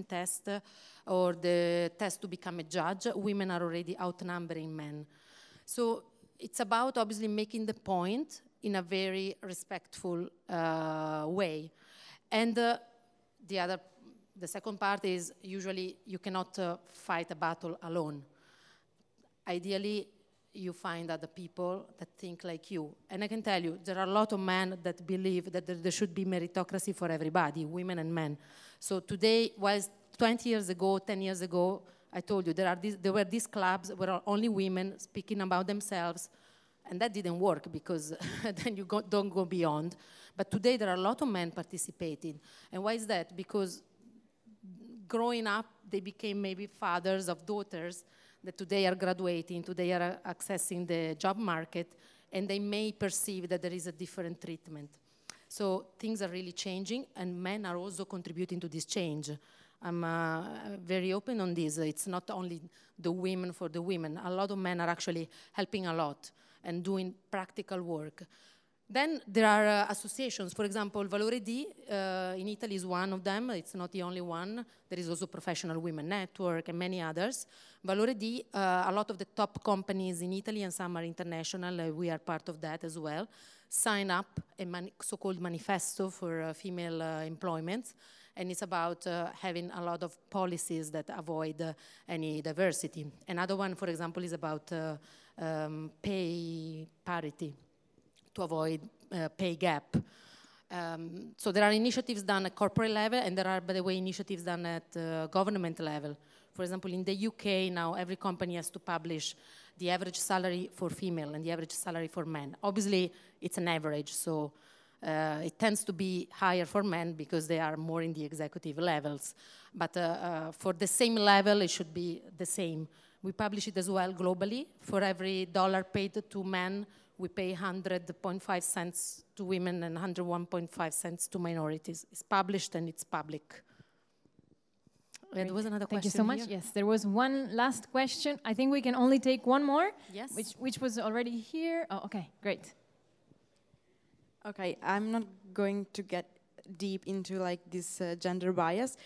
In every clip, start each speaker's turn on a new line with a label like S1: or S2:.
S1: test or the test to become a judge, women are already outnumbering men. So it's about obviously making the point in a very respectful way. And the second part is usually you cannot fight a battle alone. Ideally, you find other people that think like you. And I can tell you, there are a lot of men that believe that there should be meritocracy for everybody, women and men. So today, whilst 20 years ago, 10 years ago, I told you, there were these clubs where only women speaking about themselves, and that didn't work because then you don't go beyond. But today there are a lot of men participating. And why is that? Because growing up, they became maybe fathers of daughters that today are graduating, today are accessing the job market, and they may perceive that there is a different treatment. So things are really changing, and men are also contributing to this change. I'm very open on this. It's not only the women for the women. A lot of men are actually helping a lot and doing practical work. Then there are associations. For example, Valore D in Italy is one of them. It's not the only one. There is also Professional Women Network and many others. Valore D, a lot of the top companies in Italy and some are international, we are part of that as well, sign up a so-called manifesto for female employment. And it's about having a lot of policies that avoid any diversity. Another one, for example, is about pay parity, to avoid pay gap. So there are initiatives done at corporate level, and there are, by the way, initiatives done at government level. For example, in the UK now, every company has to publish the average salary for female and the average salary for men. Obviously, it's an average, so it tends to be higher for men because they are more in the executive levels. But for the same level, it should be the same. We publish it as well globally. For every dollar paid to men, we pay 100.5 cents to women and 101.5 cents to minorities. It's published and it's public.
S2: Great.
S1: There was another
S2: question. Thank you so much.
S1: Here.
S2: Yes, there was one last question. I think we can only take one more.
S1: Yes.
S2: Which was already here. Oh, okay, great.
S3: Okay, I'm not going to get deep into like this gender bias,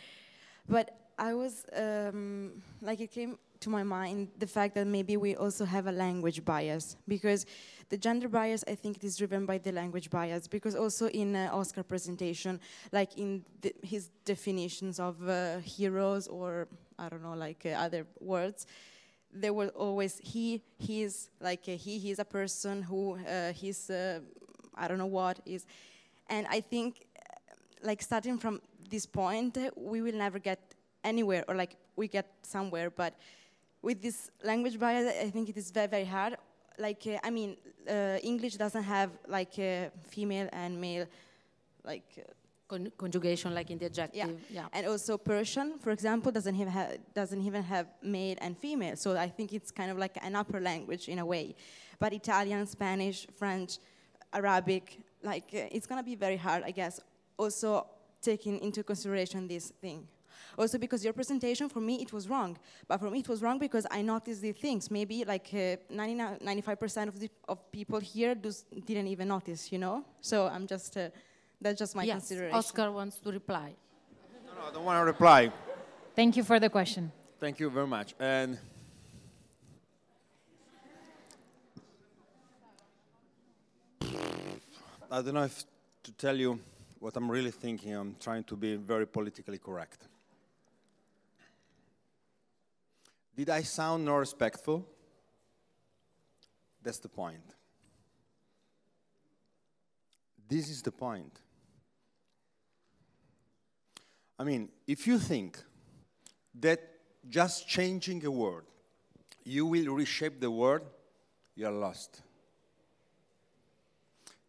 S3: but I was it came to my mind the fact that maybe we also have a language bias, because the gender bias, I think it is driven by the language bias, because also in Oscar presentation, like in his definitions of heroes, or I don't know, like other words, there were always he is like he is a person who he's I don't know what is, and I think like starting from this point we will never get anywhere, or like we get somewhere, but with this language bias I think it is very, very hard. Like I mean English doesn't have like female and male like
S1: conjugation like in the adjective. Yeah.
S3: And also Persian, for example, doesn't even have male and female, so I think it's kind of like an upper language in a way. But Italian, Spanish, French, Arabic, like it's gonna be very hard, I guess, also taking into consideration this thing. Also because your presentation, for me, it was wrong. But for me, it was wrong because I noticed these things. Maybe like 95% of people here didn't even notice, you know? So I'm just, that's just my consideration.
S1: Oscar wants to reply.
S4: No, I don't want to reply.
S2: Thank you for the question.
S4: Thank you very much. And I don't know if to tell you what I'm really thinking. I'm trying to be very politically correct. Did I sound not respectful? That's the point. This is the point. I mean, if you think that just changing a word, you will reshape the world, you are lost.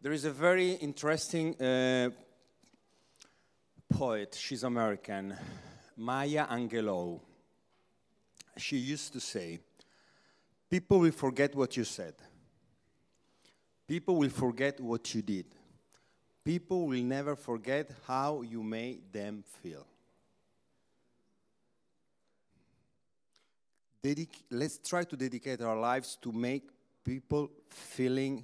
S4: There is a very interesting poet, she's American, Maya Angelou. She used to say, people will forget what you said. People will forget what you did. People will never forget how you made them feel. Let's try to dedicate our lives to make people feeling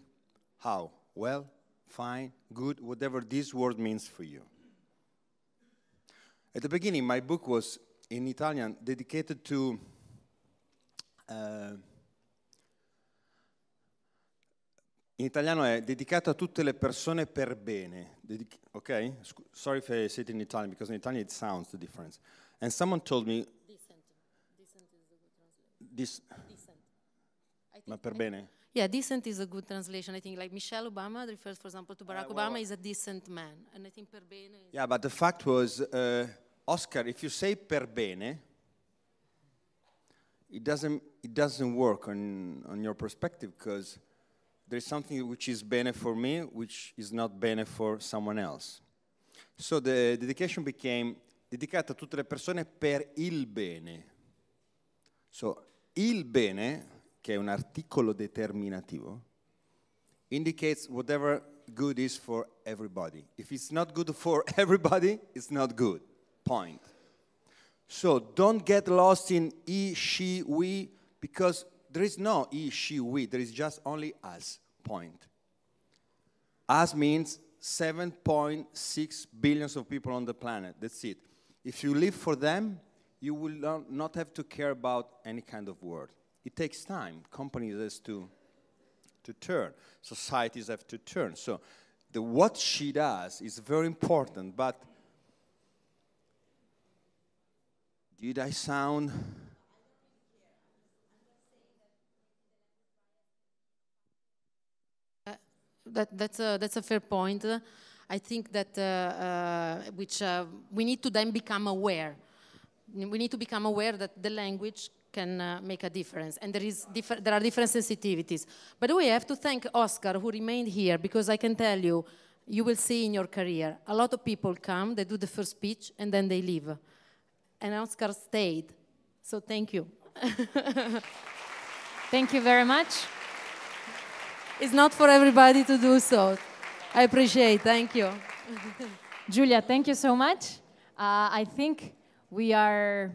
S4: how? Well, fine, good, whatever this word means for you. At the beginning, my book was in Italian, dedicated to in italiano è dedicato a tutte le persone per bene. Okay? Sorry if I say it in Italian, because in Italian it sounds the difference. And someone told me... Decent. Decent is a good translation. Decent. Ma per bene?
S1: Yeah, decent is a good translation. I think like Michelle Obama refers, for example, to Barack Obama is a decent man. And I think per bene is...
S4: Yeah, but the fact was, Oscar, if you say per bene, it doesn't work on your perspective, because there's something which is bene for me, which is not bene for someone else. So the dedication became dedicata a tutte le persone per il bene. So il bene, che è un articolo determinativo, indicates whatever good is for everybody. If it's not good for everybody, it's not good. Point. So don't get lost in he, she, we, because there is no he, she, we. There is just only us. Point. Us means 7.6 billion of people on the planet. That's it. If you live for them, you will not have to care about any kind of world. It takes time. Companies have to turn. Societies have to turn. So what she does is very important, but did I sound...
S1: That's a fair point. I think that we need to then become aware. We need to become aware that the language can make a difference, and there are different sensitivities. By the way, I have to thank Oscar, who remained here, because I can tell you, you will see in your career, a lot of people come, they do the first speech, and then they leave. And Oscar stayed. So thank you.
S2: Thank you very much.
S1: It's not for everybody to do so. I appreciate. Thank you.
S2: Giulia, thank you so much. I think we are...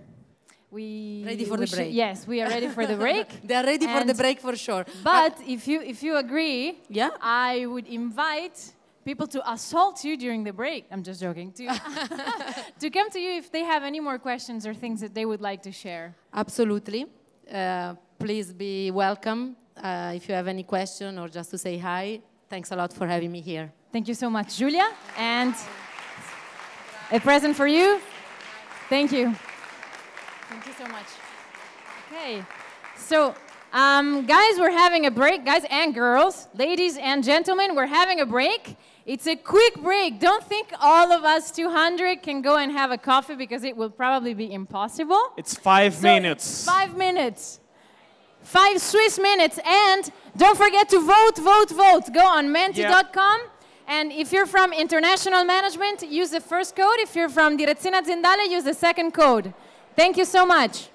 S1: ready for the break.
S2: Yes, we are ready for the break.
S1: They are ready for the break for sure.
S2: But if you agree,
S1: yeah,
S2: I would invite people to assault you during the break. I'm just joking. To come to you if they have any more questions or things that they would like to share.
S1: Absolutely. Please be welcome. If you have any question or just to say hi, thanks a lot for having me here.
S2: Thank you so much, Giulia. And a present for you. Thank you. Thank you so much. Okay. So, guys, we're having a break. Guys and girls, ladies and gentlemen, we're having a break. It's a quick break. Don't think all of us 200 can go and have a coffee, because it will probably be impossible.
S5: It's 5 minutes.
S2: 5 minutes. 5 Swiss minutes. And don't forget to vote, vote, vote. Go on menti.com. And if you're from international management, use the first code. If you're from direzione aziendale, use the second code. Thank you so much.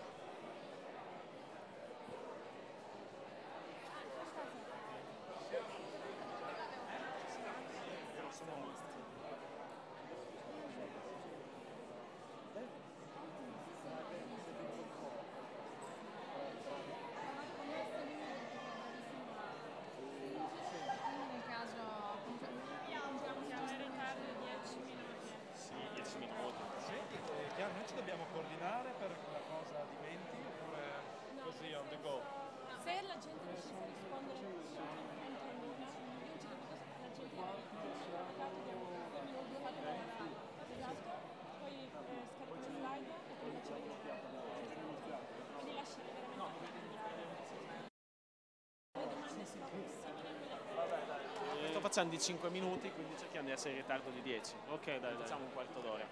S5: Facciamo di 5 minuti, quindi cerchiamo di essere in ritardo di 10. Ok, dai, facciamo un quarto d'ora.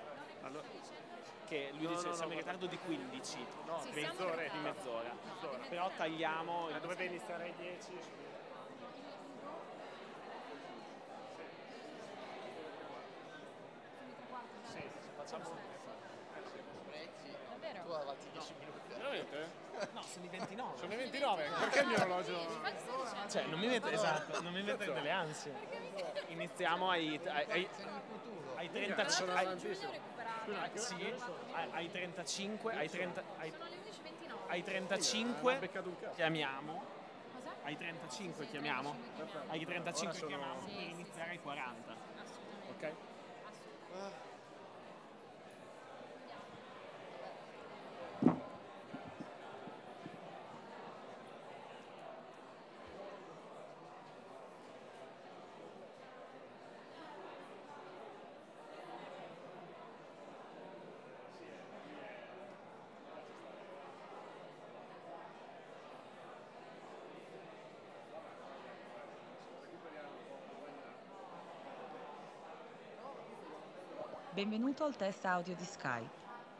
S5: Allora, che lui dice siamo in ritardo di 15, no, di mezz'ora. Però tagliamo... dovete iniziare ai 10. Sì, facciamo... Davvero? Tu avanti 10 minuti. Veramente? No, sono i 29. Sono i 29? Perché il mio orologio... Cioè, non mi mette, esatto, non mi mette delle ansie. Iniziamo ai 35... ai 35... ai 35 chiamiamo. Ai 35 chiamiamo. Ai 35 chiamiamo per iniziare ai 40. Ok?
S6: Benvenuto al test audio di Skype.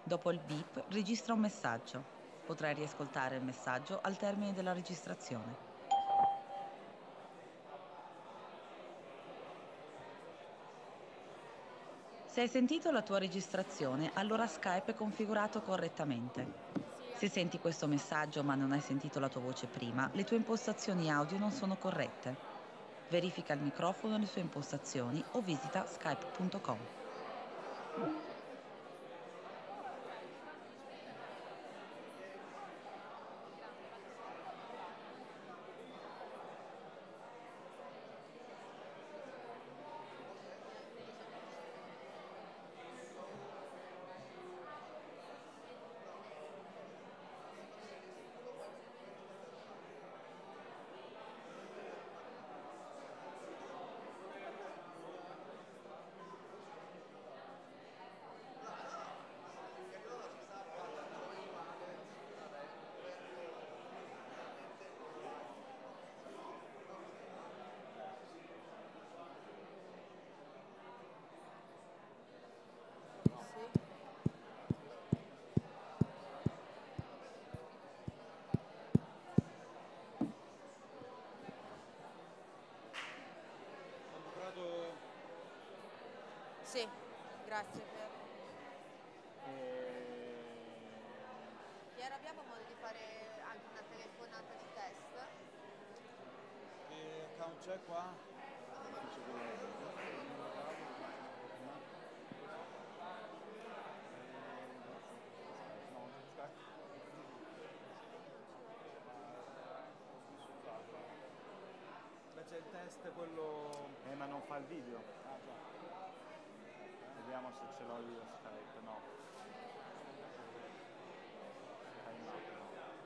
S6: Dopo il beep, registra un messaggio. Potrai riascoltare il messaggio al termine della registrazione. Se hai sentito la tua registrazione, allora Skype è configurato correttamente. Se senti questo messaggio ma non hai sentito la tua voce prima, le tue impostazioni audio non sono corrette. Verifica il microfono e le sue impostazioni o visita skype.com.
S7: Sì, grazie. Piero, abbiamo modo di fare anche una telefonata di test?
S8: Che account c'è qua? Beh, c'è il test quello... ma non fa il video. Ah già. Vediamo se ce l'ho io Skype, no.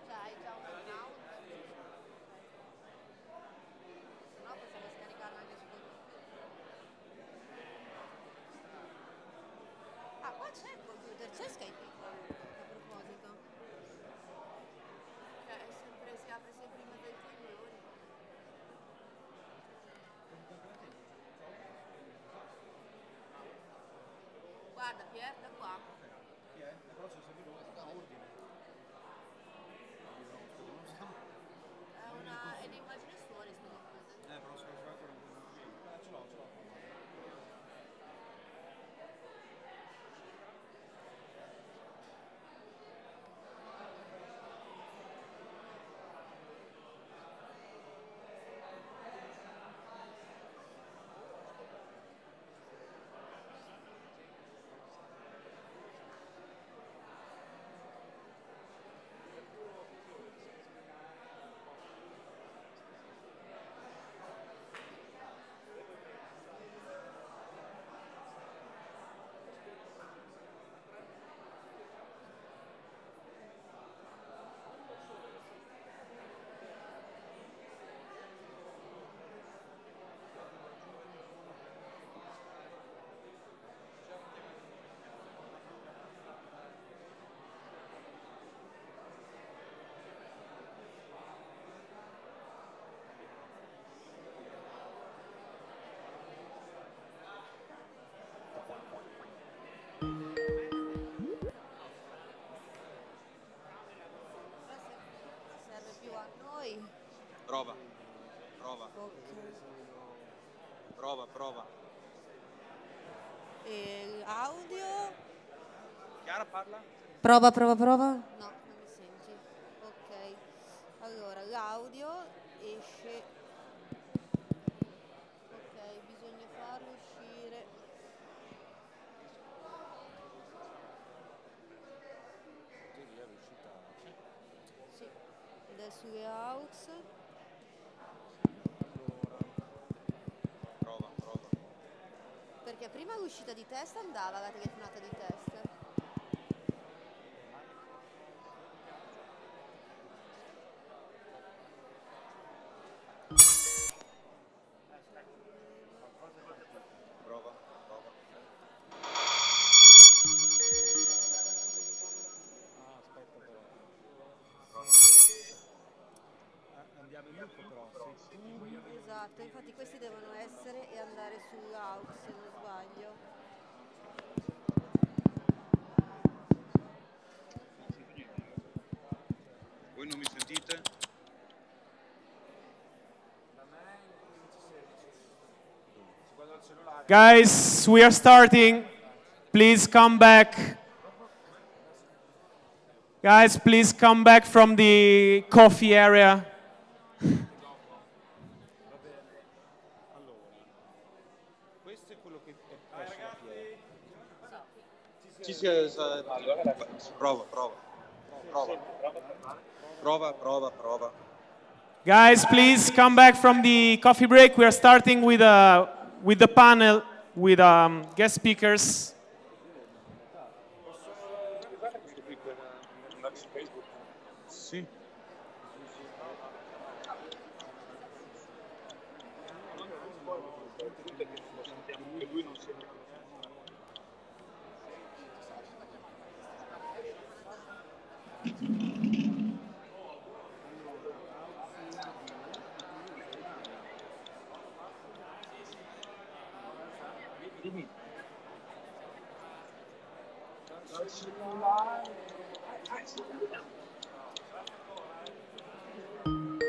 S7: Cioè, hai già un account? Se no possiamo scaricarlo anche su computer. Ah, qua c'è il computer, c'è Skype a proposito. Cioè, si apre sempre in mezzo ai coglioni. Guarda, Pier, da qua.
S8: Chi è? Però c'è sempre lui, fa ordine.
S7: È un'immagine fuori sto computer.
S8: Però se lo fa con il ce l'ho.
S7: Serve più a noi.
S8: Prova.
S7: Ok.
S8: Prova.
S7: E audio?
S8: Chiara parla?
S7: Prova. No, non mi senti. Ok. Allora, l'audio esce. Ok, bisogna farlo uscire. Sì, adesso le aux.
S8: Prova.
S7: Perché prima l'uscita di test andava la telefonata di test.
S8: Prova. Aspetta però. Andiamo in loop però.
S7: Esatto, infatti questi devono essere e andare sull'aux se non sbaglio.
S5: Guys, we are starting. Please come back. Guys, please come back from the coffee area.
S4: Questo è quello che allora, prova.
S5: Guys, please come back from the coffee break. We are starting with the panel, with guest speakers.
S4: Sì.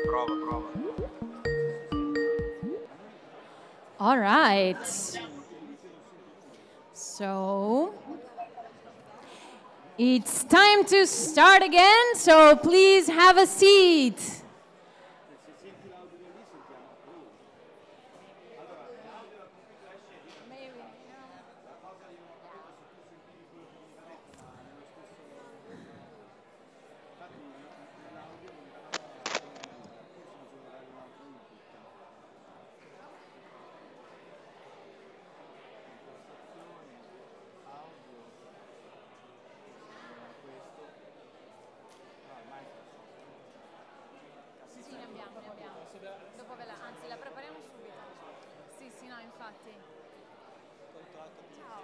S4: Prova.
S2: All right. So it's time to start again, so please have a seat.
S9: Dopo anzi la prepariamo subito. Sì, no, infatti. Ciao.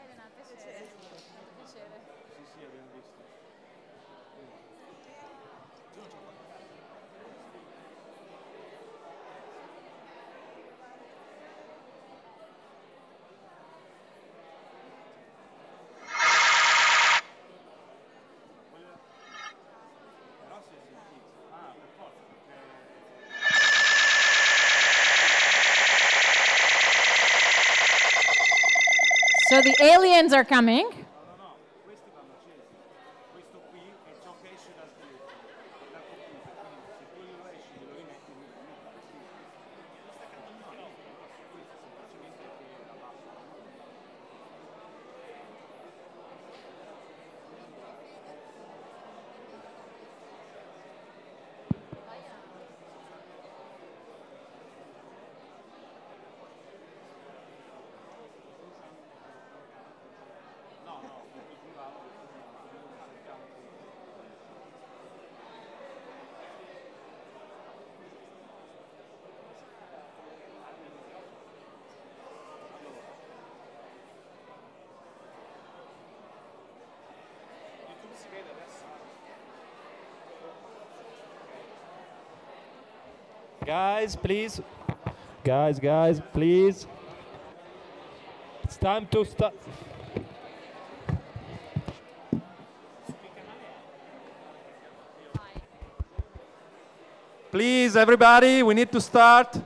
S9: Elena, piacere. Piacere.
S5: Sì, abbiamo visto.
S2: So the aliens are coming.
S5: No, questi vanno accesi. Questo qui è ciò che esce dal telefono, dal computer, quindi se tu lo esci e lo rimetti lui. No, questo semplicemente che abbassa.
S10: Guys, please. Guys, please. It's time to start.
S11: Please, everybody, we need to start.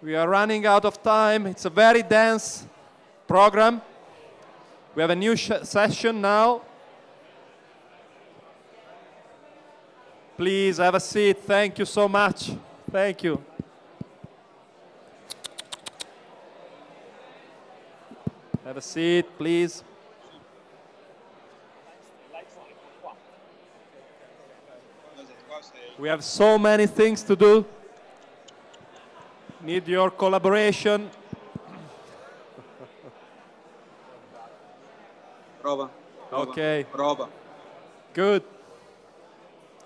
S11: We are running out of time. It's a very dense program. We have a new session now. Please have a seat. Thank you so much. Thank you. Have a seat, please. We have so many things to do. Need your collaboration.
S4: Prova.
S11: Okay.
S4: Prova.
S11: Good.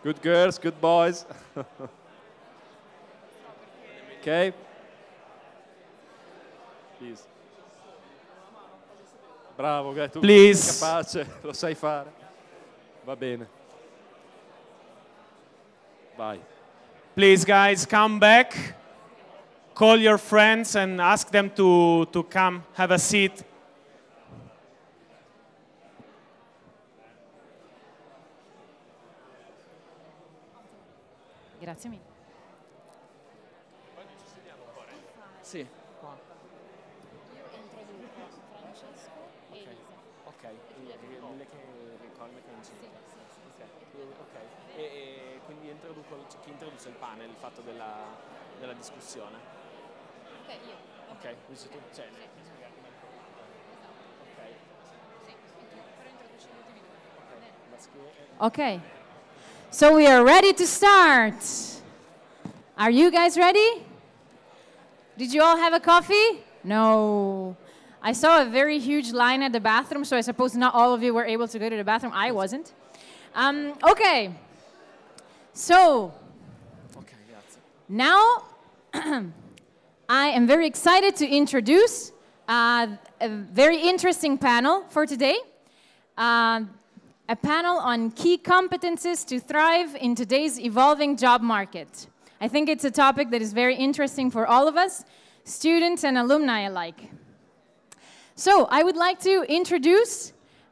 S11: Good girls, good boys. Okay. Please. Bravo, tu
S5: Please.
S11: sei capace, lo sai fare. Va bene. Vai.
S5: Please, guys, come back. Call your friends and ask them to come, have a seat.
S2: Grazie mille.
S12: Sì.
S5: qua.
S9: Io introduco Francesco e Elisa.
S5: Ok, quelle che ricordi che non c'è. Ok, e quindi chi introduce il panel, il fatto della discussione?
S9: Ok, io.
S5: Ok, dici tu? Cioè,
S9: Sì.
S5: ok.
S9: Sì, però introduci gli ultimi due.
S2: Okay, so we are ready to start. Are you guys ready? Did you all have a coffee? No. I saw a very huge line at the bathroom, so I suppose not all of you were able to go to the bathroom. I wasn't. Okay, so now I am very excited to introduce a very interesting panel for today. A panel on key competencies to thrive in today's evolving job market. I think it's a topic that is very interesting for all of us, students and alumni alike. So I would like to introduce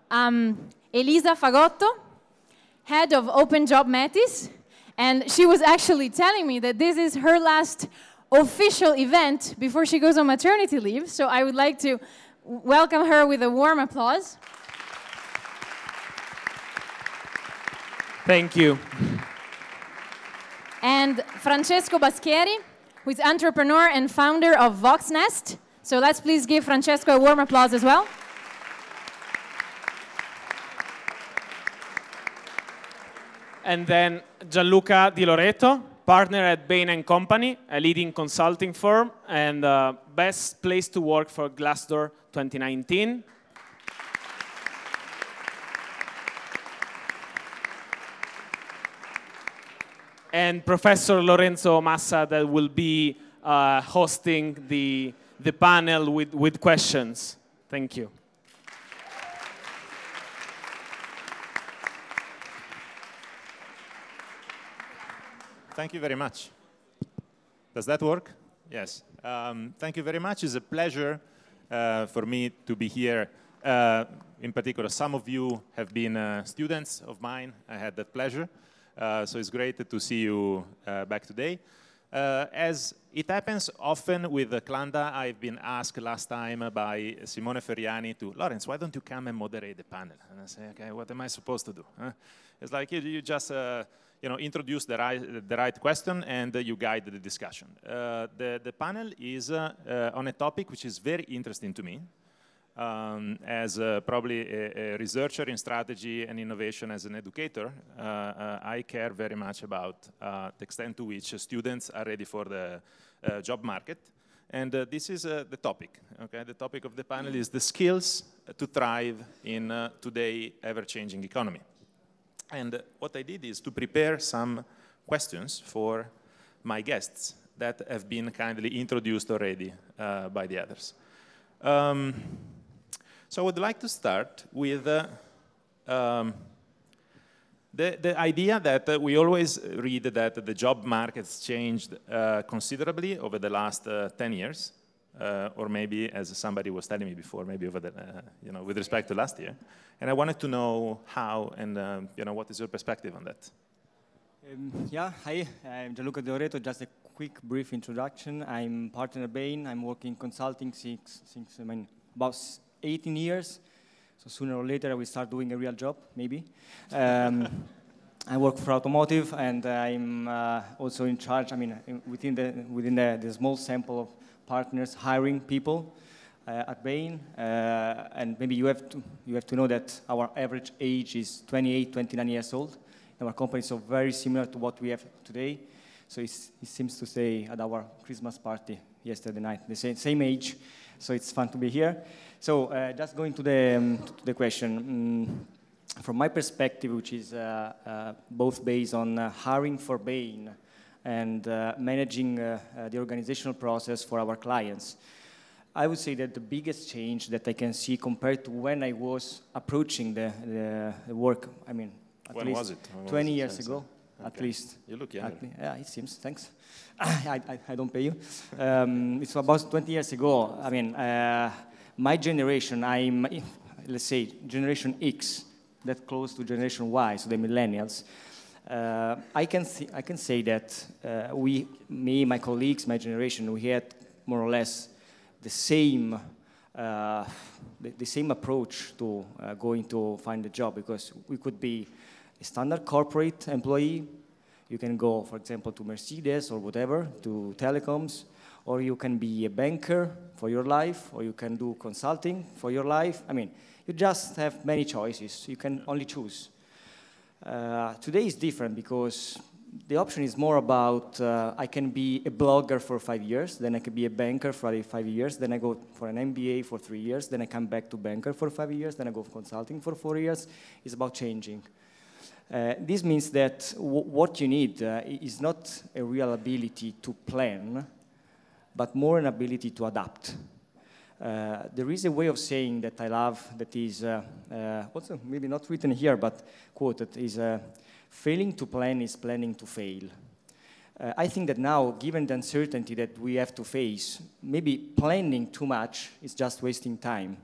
S2: Elisa Fagotto, head of Open Job Metis, and she was actually telling me that this is her last official event before she goes on maternity leave, so I would like to welcome her with a warm applause.
S5: Thank you.
S2: And Francesco Baschieri, who is entrepreneur and founder of Voxnest. So let's please give Francesco a warm applause as well.
S5: And then Gianluca Di Loreto, partner at Bain & Company, a leading consulting firm and best place to work for Glassdoor 2019. And Professor Lorenzo Massa that will be hosting the panel with questions. Thank you.
S12: Thank you very much. Does that work? Yes. Thank you very much. It's a pleasure for me to be here. In particular, some of you have been students of mine. I had that pleasure. So it's great to see you back today. As it happens often with Klanda, I've been asked last time by Simone Ferriani to, Lawrence, why don't you come and moderate the panel? And I say, okay, what am I supposed to do? Huh? It's like you just introduce the right question and you guide the discussion. The panel is on a topic which is very interesting to me. As probably a researcher in strategy and innovation as an educator, I care very much about the extent to which students are ready for the job market. And this is the topic. Okay? The topic of the panel is the skills to thrive in today's ever-changing economy. And what I did is to prepare some questions for my guests that have been kindly introduced already by the others. So I would like to start with the idea that we always read that the job market's changed considerably over the last 10 years, or maybe, as somebody was telling me before, maybe over the, with respect to last year. And I wanted to know how and what is your perspective on that?
S8: Yeah, hi, I'm Gianluca Di Loreto. Just a quick, brief introduction. I'm partner at Bain. I'm working consulting since about 18 years. So sooner or later I will start doing a real job, maybe. I work for automotive, and I'm also in charge. Within the small sample of partners hiring people at Bain. And maybe you have to know that our average age is 28, 29 years old. Our company is so very similar to what we have today. So it seems to say at our Christmas party yesterday night, the same age. So it's fun to be here. So just going to the question. From my perspective, which is both based on hiring for Bain and managing the organizational process for our clients, I would say that the biggest change that I can see compared to when I was approaching the work,
S12: When was it?
S8: 20 years ago,
S12: okay.
S8: At least.
S12: You look younger.
S8: Yeah, it seems, thanks. I don't pay you. It's about 20 years ago. My generation, let's say, Generation X, that close to Generation Y, so the millennials. I can say that me, my colleagues, my generation, we had more or less the same the same approach to going to find a job, because we could be a standard corporate employee. You can go, for example, to Mercedes or whatever, to telecoms, or you can be a banker for your life, or you can do consulting for your life. I mean, you just have many choices. You can only choose. Today is different because the option is more about I can be a blogger for 5 years, then I can be a banker for 5 years, then I go for an MBA for 3 years, then I come back to banker for 5 years, then I go for consulting for 4 years. It's about changing. This means that what you need is not a real ability to plan, but more an ability to adapt. There is a way of saying that I love that is also maybe not written here, but quoted, is failing to plan is planning to fail. I think that now, given the uncertainty that we have to face, maybe planning too much is just wasting time,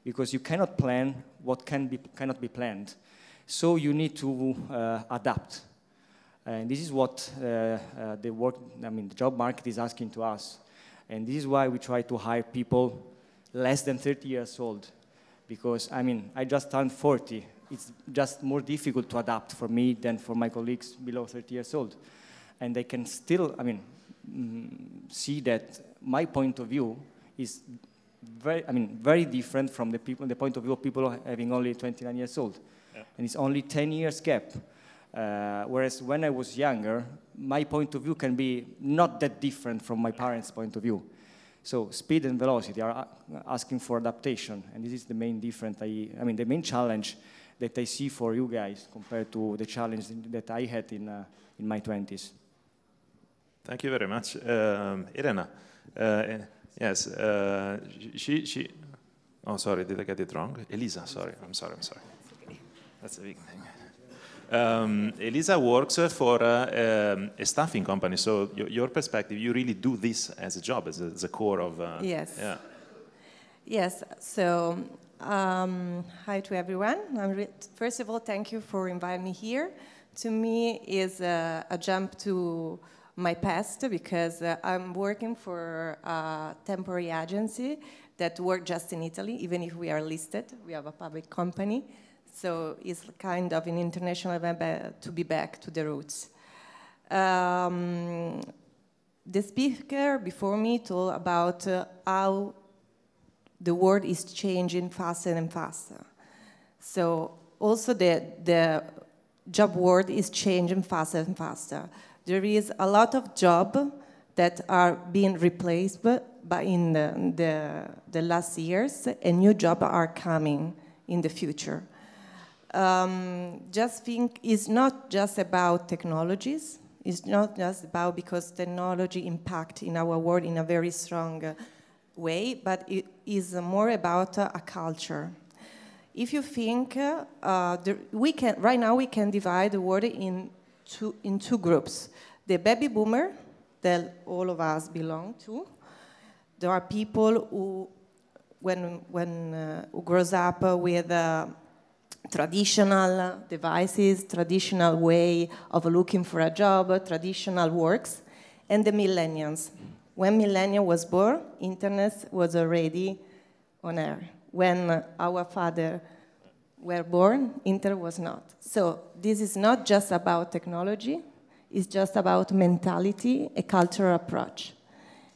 S8: because you cannot plan what cannot be planned. So you need to adapt. And this is what the job market is asking to us. And this is why we try to hire people less than 30 years old. Because, I just turned 40. It's just more difficult to adapt for me than for my colleagues below 30 years old. And they can still, see that my point of view is very different from the point of view of people having only 29 years old. Yeah. And it's only 10 years gap. Whereas when I was younger, my point of view can be not that different from my parents' point of view. So speed and velocity are asking for adaptation, and this is the main difference. The main challenge that I see for you guys compared to the challenge that I had in my 20s.
S12: Thank you very much, Irena. Yes, she. Oh, sorry, did I get it wrong? Elisa, sorry. I'm sorry. That's a big thing. Elisa works for a staffing company, so your perspective, you really do this as a job, as a core of...
S13: Yes.
S12: Yeah.
S13: Yes, so hi to everyone. First of all, thank you for inviting me here. To me, is a jump to my past, because I'm working for a temporary agency that works just in Italy, even if we are listed. We have a public company. So it's kind of an international event to be back to the roots. The speaker before me told about how the world is changing faster and faster. So also the job world is changing faster and faster. There is a lot of jobs that are being replaced by in the last years, and new jobs are coming in the future. Just think it's not just about technologies. It's not just about because technology impact in our world in a very strong way, but it is more about a culture. If you think, right now we can divide the world in two groups. The baby boomer, that all of us belong to. There are people who, who grows up with traditional devices, traditional way of looking for a job, traditional works, and the millennials. When millennial was born, internet was already on air. When our father were born, internet was not. So this is not just about technology, it's just about mentality, a cultural approach.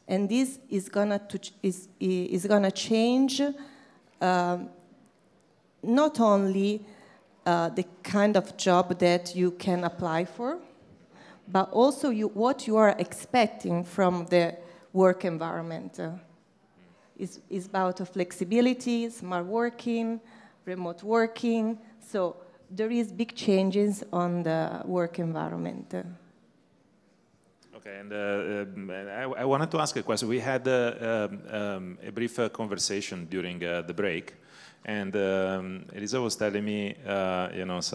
S13: And this is gonna change not only the kind of job that you can apply for, but also what you are expecting from the work environment. It's about flexibility, smart working, remote working. So there is big changes on the work environment.
S12: Okay, and I wanted to ask a question. We had a brief conversation during the break. And Elisa was telling me, there's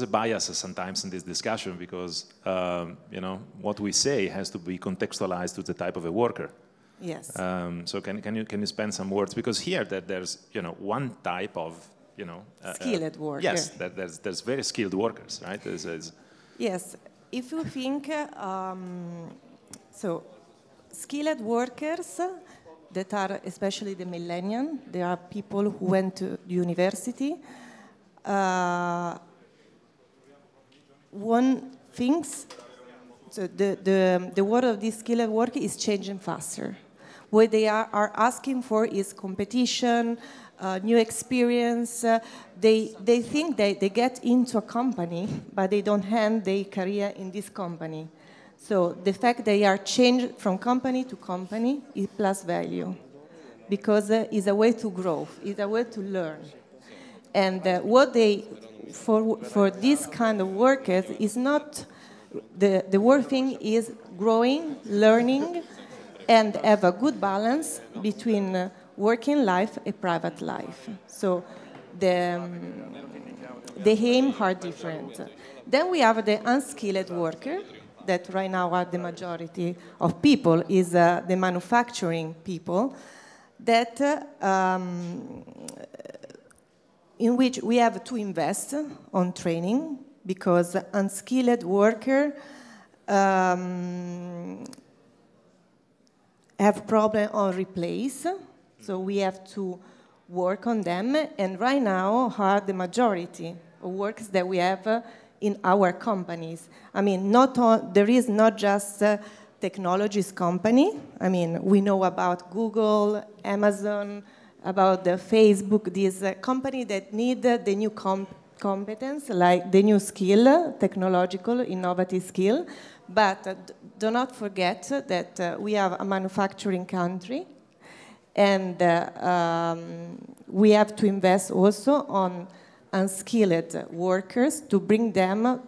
S12: a bias sometimes in this discussion because, what we say has to be contextualized to the type of a worker.
S13: Yes.
S12: So can you spend some words? Because here that there's, one type of,
S13: skilled worker.
S12: Yes, there's very skilled workers, right?
S13: Yes. If you think, skilled workers that are especially the millennials. There are people who went to university. One thinks so the world of this skilled work is changing faster. What they are asking for is competition, new experience. They think they get into a company, but they don't end their career in this company. So the fact they are changed from company to company is plus value, because it's a way to grow, it's a way to learn. And what they, for this kind of workers, is not, the work thing is growing, learning, and have a good balance between working life and private life. So the aim are different. Then we have the unskilled worker, that right now are the majority of people, is the manufacturing people, that in which we have to invest on training, because unskilled worker have problem on replace, so we have to work on them, and right now are the majority of workers that we have in our companies. I mean, there is not just technologies company. I mean, we know about Google, Amazon, about the Facebook, these company that need the new competence, like the new skill, technological, innovative skill. But do not forget that we have a manufacturing country, and we have to invest also on unskilled workers to bring them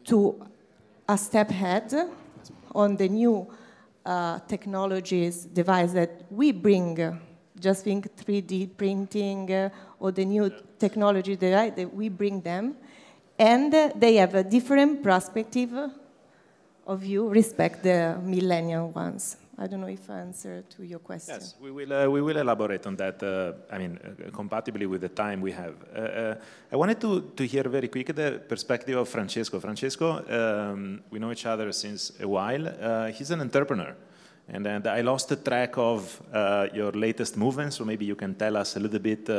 S13: to a step ahead on the new technologies device that we bring. Just think 3D printing or the new technology that we bring them, and they have a different perspective of view respect the millennial ones. I don't know if I answered to your question.
S12: Yes, we will elaborate on that, I mean, compatibly with the time we have. I wanted to hear very quick the perspective of Francesco. Francesco, we know each other since a while. He's an entrepreneur. And I lost the track of your latest movement, so maybe you can tell us a little bit,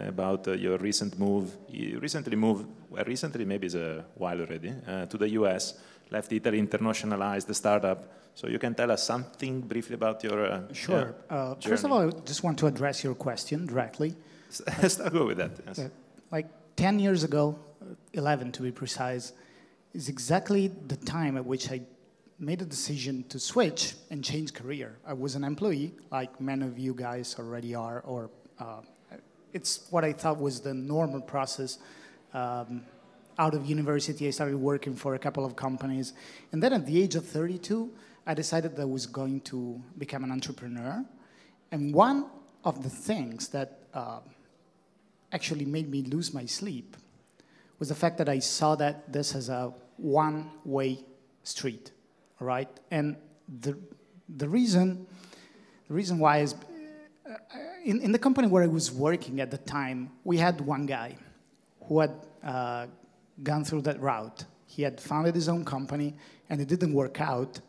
S12: about your recent move. You recently moved, well, recently maybe it's a while already, to the US, left Italy, internationalized the startup. So you can tell us something briefly about your
S14: Sure. First of all, I just want to address your question directly.
S12: I'll go with that. Yes.
S14: Like 10 years ago, 11 to be precise, is exactly the time at which I made a decision to switch and change career. I was an employee, like many of you guys already are, or it's what I thought was the normal process. Out of university, I started working for a couple of companies. And then at the age of 32, I decided that I was going to become an entrepreneur. And one of the things that actually made me lose my sleep was the fact that I saw that this as a one-way street. Right, and the reason why is in the company where I was working at the time, we had one guy who had gone through that route. He had founded his own company, and it didn't work out.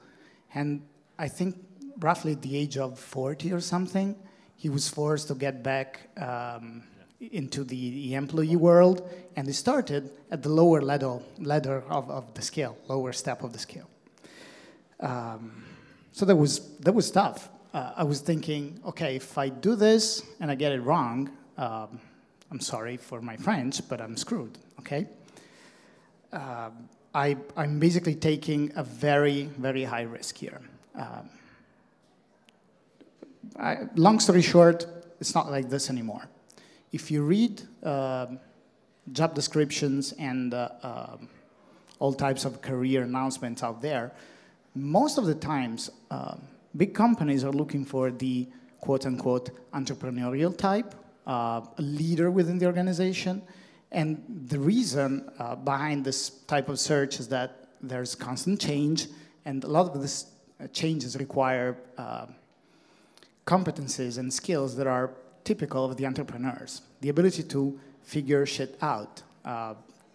S14: And I think roughly at the age of 40 or something, he was forced to get back into the employee world, and he started at the lower ladder of the scale, lower step of the scale. So that was tough. I was thinking, okay, if I do this and I get it wrong, I'm sorry for my French, but I'm screwed, okay? I'm basically taking a very, very high risk here. Long story short, it's not like this anymore. If you read job descriptions and all types of career announcements out there, most of the times, big companies are looking for the quote-unquote entrepreneurial type, a leader within the organization. And the reason behind this type of search is that there's constant change, and a lot of this changes require competencies and skills that are typical of the entrepreneurs. The ability to figure shit out,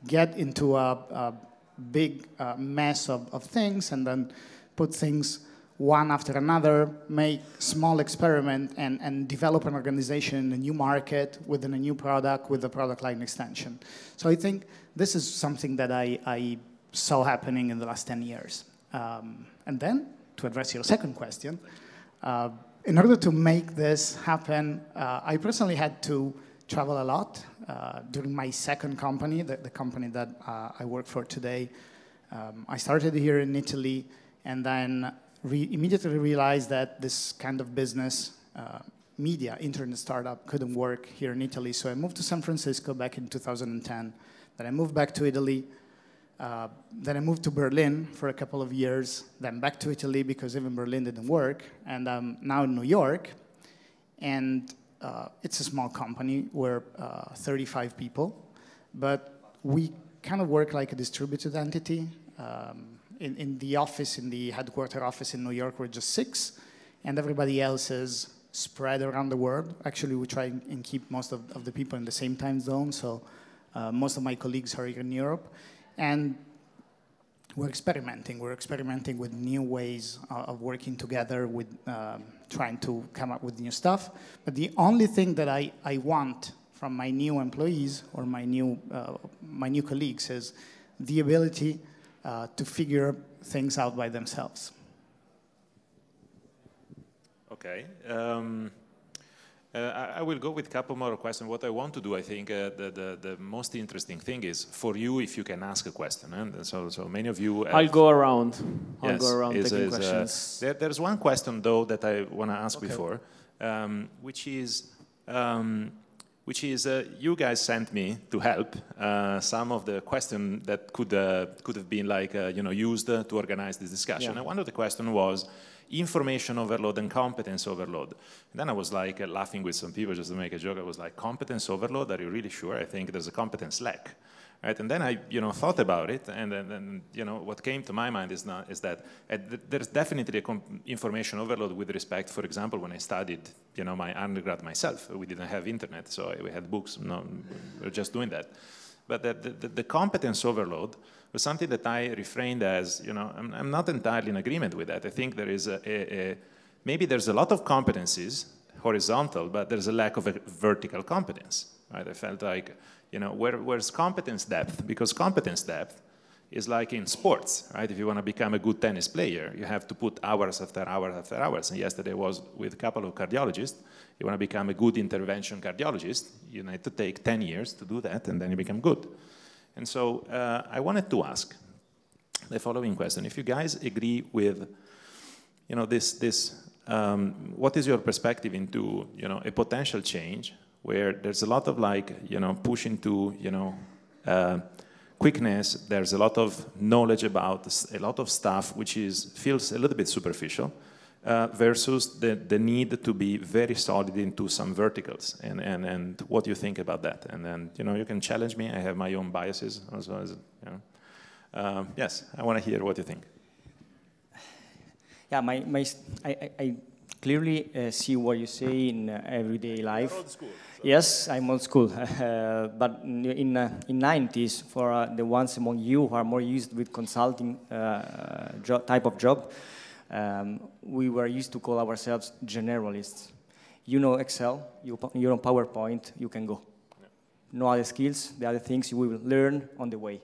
S14: get into a big mess of things, and then put things one after another, make small experiment, and develop an organization in a new market within a new product with a product line extension. So I think this is something that I saw happening in the last 10 years. And then, to address your second question, in order to make this happen, I personally had to travel a lot. During my second company, the company that I work for today, I started here in Italy, and then immediately realized that this kind of business, media, internet startup, couldn't work here in Italy. So I moved to San Francisco back in 2010. Then I moved back to Italy. Then I moved to Berlin for a couple of years. Then back to Italy because even Berlin didn't work. And I'm now in New York. And it's a small company. We're 35 people. But we kind of work like a distributed entity. In the office, in the headquarter office in New York, we're just 6, and everybody else is spread around the world. Actually, we try and keep most of the people in the same time zone, so most of my colleagues are here in Europe. And we're experimenting. We're experimenting with new ways of working together, with trying to come up with new stuff. But the only thing that I want from my new employees or my new colleagues is the ability to figure things out by themselves.
S12: Okay. I will go with a couple more questions. What I want to do, I think, the most interesting thing is for you if you can ask a question. And so many of you...
S5: I'll go around.
S12: Yes,
S5: I'll go around taking questions.
S12: There's one question, though, that I want to ask before, which is you guys sent me to help some of the questions that could have been like used to organize this discussion.
S5: Yeah.
S12: And one of the questions was information overload and competence overload. And then I was like laughing with some people just to make a joke. I was like, competence overload? Are you really sure? I think there's a competence lack. Right? And then I thought about it, and then what came to my mind is that there's definitely information overload with respect, for example, when I studied my undergrad myself. We didn't have internet, so we had books. No, we were just doing that. But the competence overload was something that I refrained as, I'm not entirely in agreement with that. I think there is maybe there's a lot of competencies, horizontal, but there's a lack of a vertical competence. Right? I felt like, where's competence depth? Because competence depth is like in sports, right? If you want to become a good tennis player, you have to put hours after hours after hours. And yesterday I was with a couple of cardiologists. You want to become a good intervention cardiologist, you need to take 10 years to do that, and then you become good. And so I wanted to ask the following question. If you guys agree with, what is your perspective into, a potential change where there's a lot of push into, quickness, there's a lot of knowledge about a lot of stuff which feels a little bit superficial, versus the need to be very solid into some verticals, and what do you think about that? And then, you can challenge me, I have my own biases as well as, yes, I want to hear what you think.
S8: Yeah, I clearly see what you say in everyday life.
S12: You're old school. So.
S8: Yes, I'm old school. But in 90s, for the ones among you who are more used with consulting type of job, we were used to call ourselves generalists. You know Excel, you know PowerPoint, you can go. Yeah. No other skills, the other things you will learn on the way.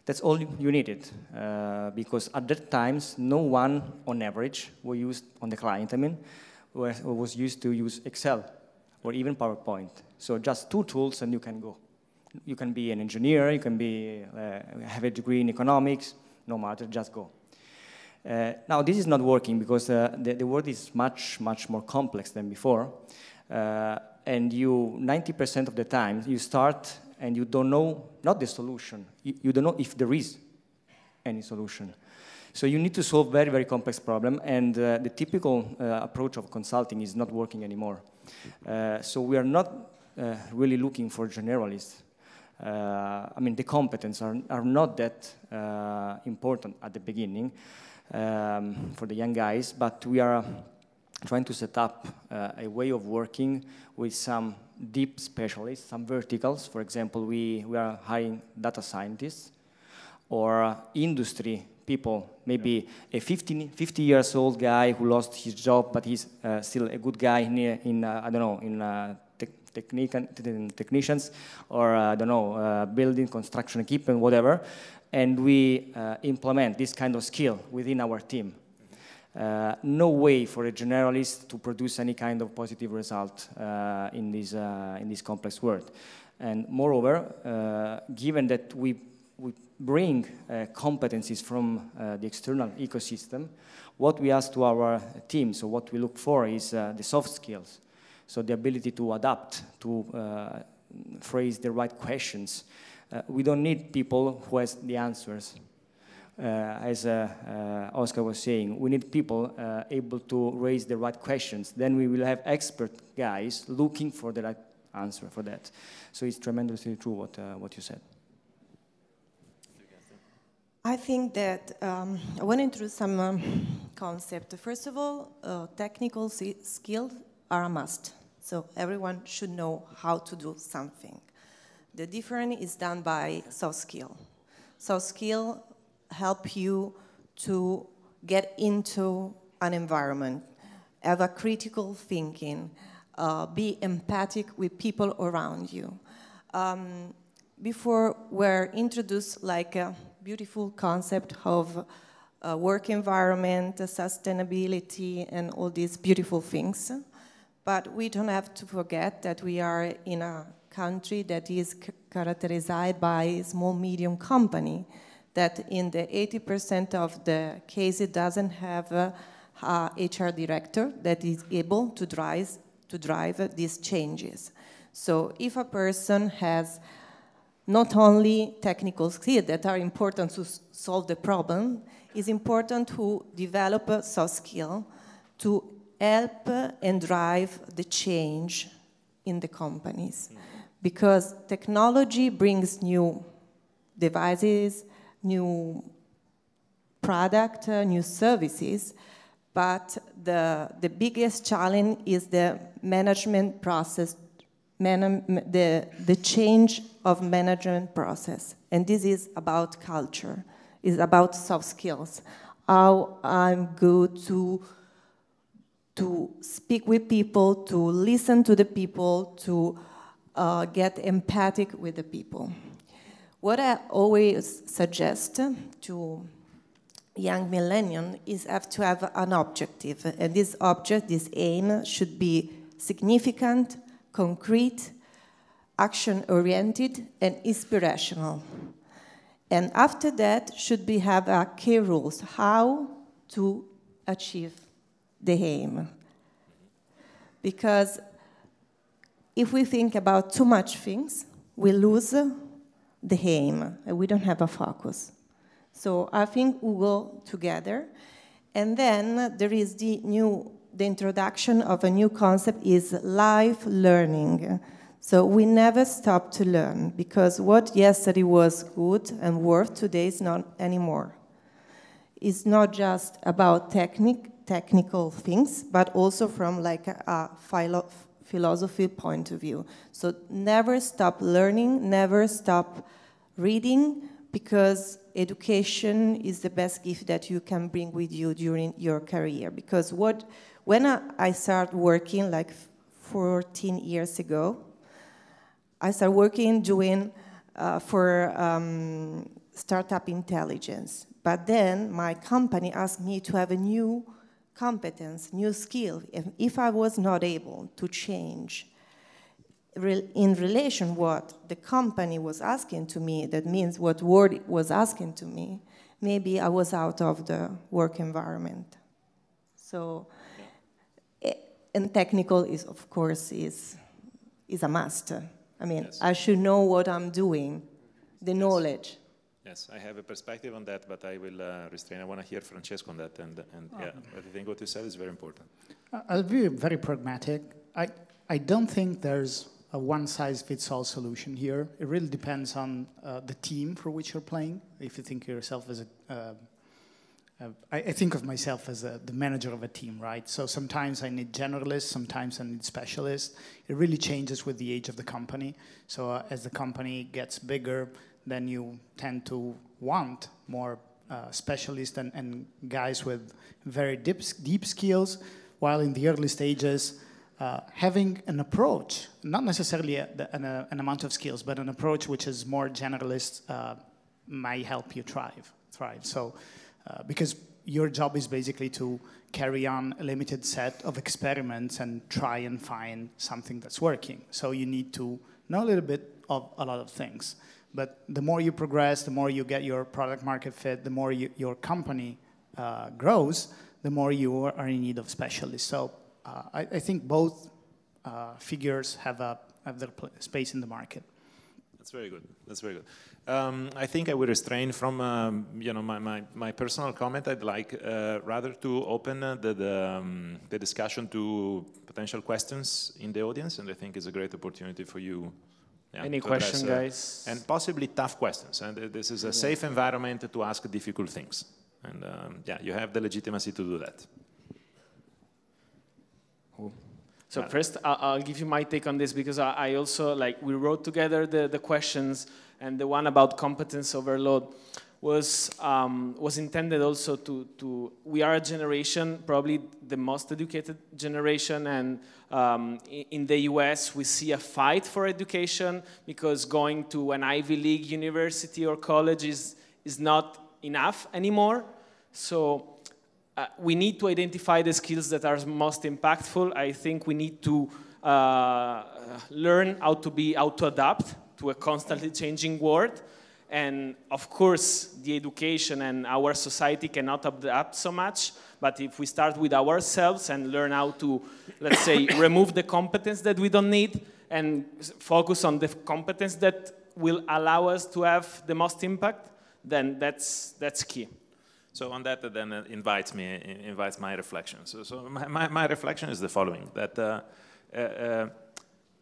S8: That's all you needed, because at that times, no one on average was used on the client, was used to use Excel or even PowerPoint. So just 2 tools and you can go. You can be an engineer, you can have a degree in economics, no matter, just go. Now this is not working because the world is much, much more complex than before. And 90% of the time, you start and you don't know, not the solution, you don't know if there is any solution. So you need to solve very, very complex problem, and the typical approach of consulting is not working anymore. So we are not really looking for generalists. The competence are not that important at the beginning for the young guys, but we are trying to set up a way of working with some deep specialists, some verticals. For example, we are hiring data scientists or industry people, maybe a 50 years old guy who lost his job, but he's still a good guy in I don't know, in technicians, or I don't know, building, construction equipment, whatever, and we implement this kind of skill within our team. No way for a generalist to produce any kind of positive result in this complex world. And moreover, given that we bring competencies from the external ecosystem, what we ask to our team, so what we look for is the soft skills. So the ability to adapt, to phrase the right questions. We don't need people who has the answers. As Oscar was saying, we need people able to raise the right questions. Then we will have expert guys looking for the right answer for that. So it's tremendously true what you said.
S13: I think that I want to introduce some concept. First of all, technical skills are a must. So everyone should know how to do something. The difference is done by soft skill. Soft skill help you to get into an environment, have a critical thinking, be empathic with people around you. Before we're introduced like a beautiful concept of work environment, sustainability, and all these beautiful things. But we don't have to forget that we are in a country that is characterized by a small, medium company that in the 80% of the cases doesn't have a HR director that is able to drive these changes. So if a person has not only technical skills that are important to solve the problem, it's important to develop a soft skill to help and drive the change in the companies. Because technology brings new devices, new product, new services, but the biggest challenge is the management process, the change of management process. And this is about culture, it's about soft skills. How I'm good to speak with people, to listen to the people, to get empathic with the people. What I always suggest to young millennials is to have an objective. And this object, this aim, should be significant, concrete, action-oriented, and inspirational. And after that, should be have key rules, how to achieve the aim. Because if we think about too much things, we lose the aim, and we don't have a focus. So I think we go together. And then there is the introduction of a new concept is life learning. So we never stop to learn, because what yesterday was good and worth today is not anymore. It's not just about technical things, but also from like a philosophy point of view. So never stop learning, never stop reading, because education is the best gift that you can bring with you during your career. Because when I started working like 14 years ago, I started working doing for startup intelligence. But then my company asked me to have a new competence, new skill. If I was not able to change in relation what the company was asking to me, that means what Word was asking to me, maybe I was out of the work environment. So, and technical is, of course, is a must. I mean, yes. I should know what I'm doing, the knowledge.
S12: Yes, I have a perspective on that, but I will restrain. I want to hear Francesco on that, and yeah, I think what you said is very important.
S14: I'll be very pragmatic. I don't think there's a one-size-fits-all solution here. It really depends on the team for which you're playing. If you think of yourself as I think of myself as the manager of a team, right? So sometimes I need generalists, sometimes I need specialists. It really changes with the age of the company. So as the company gets bigger, then you tend to want more specialists and guys with very deep skills, while in the early stages, having an approach, not necessarily an amount of skills, but an approach which is more generalist might help you thrive. So, because your job is basically to carry on a limited set of experiments and try and find something that's working. So you need to know a little bit of a lot of things. But the more you progress, the more you get your product market fit, the more your company grows, the more you are in need of specialists. So I think both figures have their space in the market.
S12: That's very good. That's very good. I think I will refrain from my personal comment. I'd like rather to open the discussion to potential questions in the audience, and I think it's a great opportunity for you. Yeah,
S5: any question, guys?
S12: And possibly tough questions. And this is a safe environment to ask difficult things. And yeah, you have the legitimacy to do that.
S5: Cool. So first, I'll give you my take on this, because I also, we wrote together the questions, and the one about competence overload was intended also we are a generation, probably the most educated generation, and in the US we see a fight for education, because going to an Ivy League university or college is not enough anymore. So we need to identify the skills that are most impactful. I think we need to learn how to adapt to a constantly changing world. And of course, the education and our society cannot adapt so much. But if we start with ourselves and learn how to, let's say, remove the competence that we don't need and focus on the competence that will allow us to have the most impact, then that's key.
S12: So on that, then invites my reflection. So my reflection is the following: that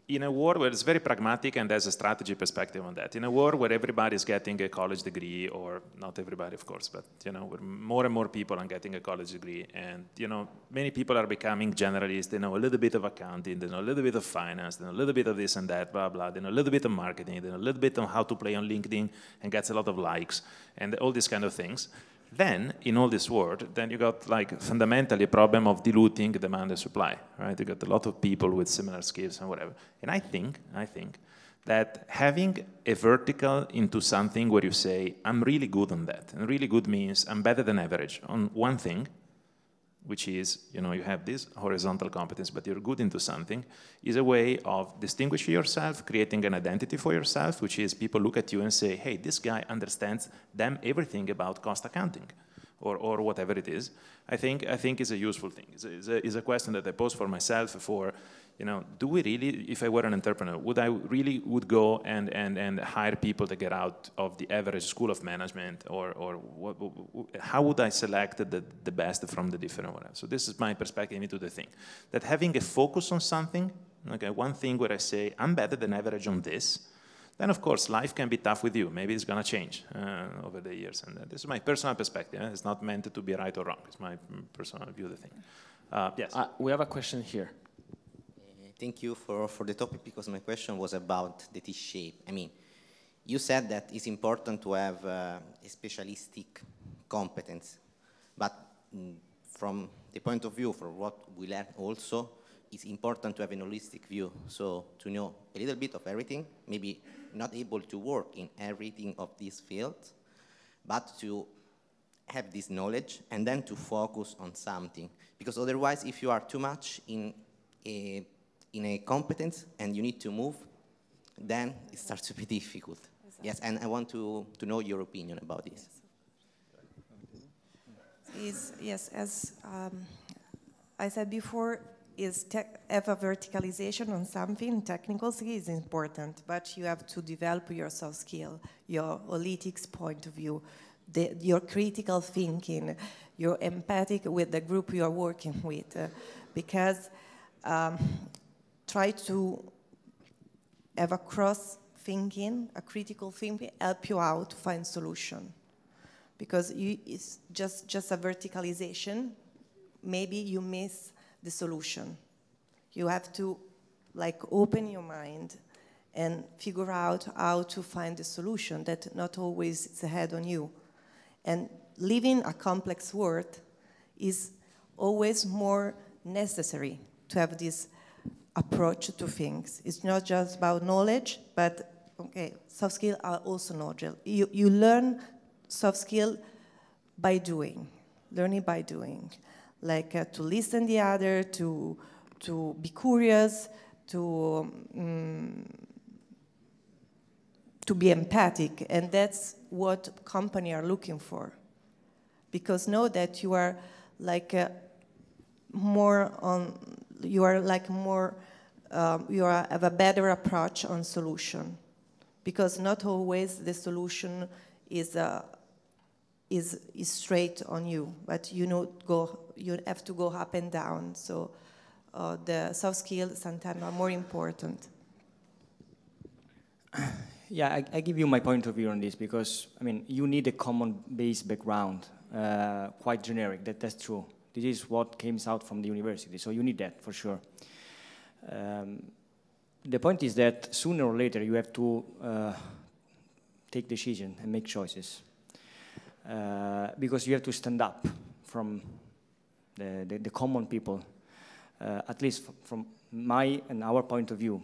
S12: in a world where it's very pragmatic and there's a strategy perspective on that, in a world where everybody is getting a college degree, or not everybody, of course, but where more and more people are getting a college degree, and many people are becoming generalists. They know a little bit of accounting, they know a little bit of finance, they know a little bit of this and that, blah blah. They know a little bit of marketing, they know a little bit on how to play on LinkedIn and gets a lot of likes and all these kind of things. Then, in all this world, then you got fundamentally a problem of diluting demand and supply, right? You got a lot of people with similar skills and whatever. And I think that having a vertical into something where you say, I'm really good on that, and really good means I'm better than average on one thing, which is, you have this horizontal competence, but you're good into something, is a way of distinguishing yourself, creating an identity for yourself, which is people look at you and say, hey, this guy understands everything about cost accounting, or whatever it is. I think is a useful thing. It's a question that I pose for myself for, do we really, if I were an entrepreneur, would I really go and hire people to get out of the average school of management, or how would I select the best from the different whatever? So this is my perspective into the thing. That having a focus on something, okay, one thing where I say, I'm better than average on this, then of course life can be tough with you. Maybe it's going to change over the years. And this is my personal perspective. It's not meant to be right or wrong. It's my personal view of the thing. Yes.
S5: We have a question here.
S15: Thank you for the topic, because my question was about the T-shape. I mean, you said that it's important to have a specialistic competence, but from the point of view, from what we learn also, it's important to have an holistic view. So to know a little bit of everything, maybe not able to work in everything of these fields, but to have this knowledge and then to focus on something. Because otherwise, if you are too much in a competence and you need to move, then it starts to be difficult. Exactly. Yes, and I want to know your opinion about this.
S13: Yes, as I said before, have a verticalization on something, technical skill is important, but you have to develop your soft skill, your analytics point of view, your critical thinking, your empathic with the group you are working with, because try to have a cross-thinking, a critical thinking, help you out to find solution. Because it's just a verticalization, maybe you miss the solution. You have to open your mind and figure out how to find the solution that not always is ahead on you. And living a complex world is always more necessary to have this approach to things. It's not just about knowledge, but okay, soft skills are also knowledge. You learn soft skill by doing, learning by doing, like to listen the other, to be curious, to be empathic, and that's what companies are looking for. Because know that you are like more on, you are like more, have a better approach on solution. Because not always the solution is straight on you, but you have to go up and down. So the soft skills sometimes are more important.
S8: Yeah, I give you my point of view on this because, I mean, you need a common base background, quite generic, that's true. This is what came out from the university, so you need that for sure. The point is that sooner or later you have to take decisions and make choices because you have to stand up from the common people, at least from my and our point of view.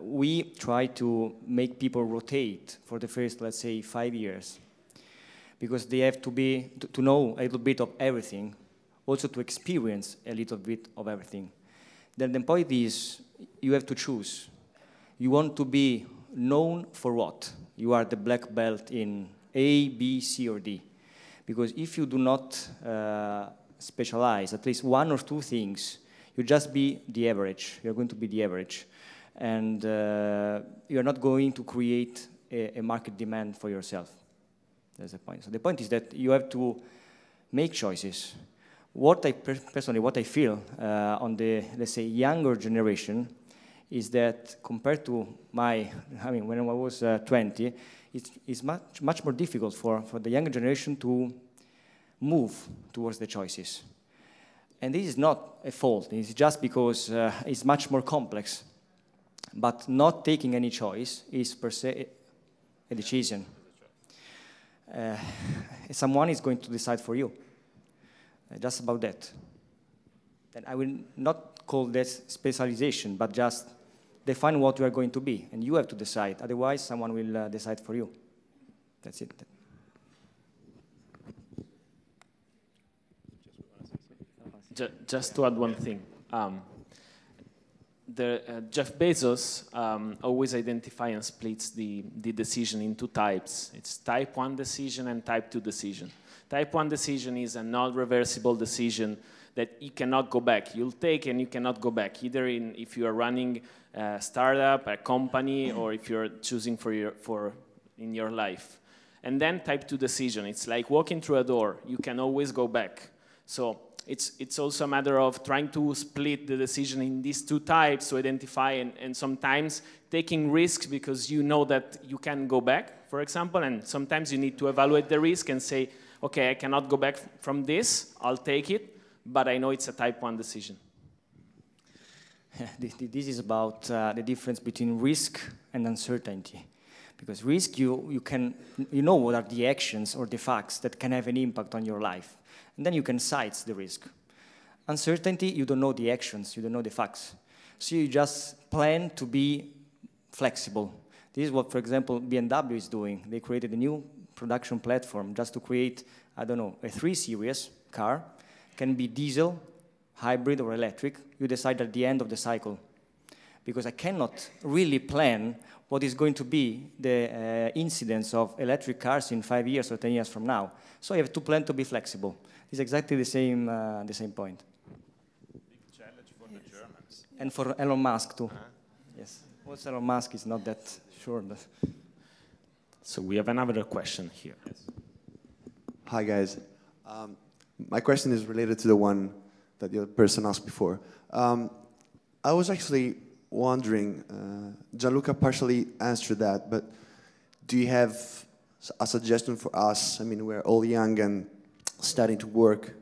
S8: We try to make people rotate for the first, let's say, 5 years because they have to know a little bit of everything, also to experience a little bit of everything. Then the point is, you have to choose. You want to be known for what? You are the black belt in A, B, C, or D. Because if you do not specialize at least one or two things, you just be the average. You're going to be the average. And you're not going to create a market demand for yourself. That's the point. So the point is that you have to make choices. What I personally, what I feel on the, let's say, younger generation is that compared to when I was 20, it's much more difficult for the younger generation to move towards the choices. And this is not a fault, it's just because it's much more complex. But not taking any choice is per se a decision. Someone is going to decide for you. Just about that. And I will not call this specialization, but just define what you are going to be, and you have to decide. Otherwise, someone will decide for you. That's it.
S5: Just to add one thing. Jeff Bezos always identifies and splits the decision into types. It's type 1 decision and type 2 decision. Type 1 decision is a non-reversible decision that you cannot go back. You'll take and you cannot go back, either if you are running a startup, a company, or if you're choosing in your life. And then type 2 decision, it's like walking through a door. You can always go back. So it's also a matter of trying to split the decision in these two types to identify and sometimes taking risks because you know that you can go back, for example, and sometimes you need to evaluate the risk and say, okay, I cannot go back from this, I'll take it, but I know it's a type 1 decision.
S8: This is about the difference between risk and uncertainty. Because risk, you know what are the actions or the facts that can have an impact on your life. And then you can size the risk. Uncertainty, you don't know the actions, you don't know the facts. So you just plan to be flexible. This is what, for example, BMW is doing. They created a new production platform just to create, I don't know, a 3 Series car. Can be diesel, hybrid, or electric. You decide at the end of the cycle. Because I cannot really plan what is going to be the incidence of electric cars in 5 years or 10 years from now. So you have to plan to be flexible. It's exactly the same point.
S12: Big challenge for the Germans.
S8: And for Elon Musk too. Yes. Also Elon Musk is not that sure.
S5: So we have another question here. Yes.
S16: Hi guys. My question is related to the one that the other person asked before. I was actually wondering, Gianluca partially answered that, but do you have a suggestion for us? I mean, we're all young and starting to work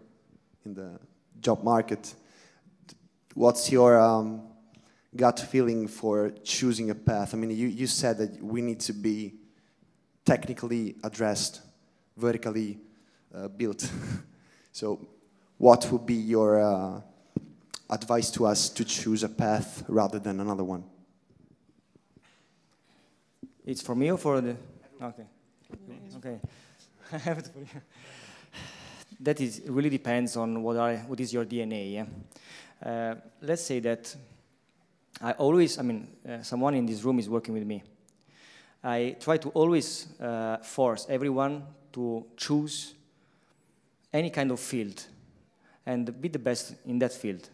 S16: in the job market. What's your gut feeling for choosing a path? I mean, you said that we need to be technically addressed, vertically built. So what would be your advice to us to choose a path rather than another one?
S8: It's for me or for the... Okay. Okay. I have it for you. That is, really depends on what is your DNA. Yeah? Let's say that I always, someone in this room is working with me. I try to always force everyone to choose any kind of field and be the best in that field.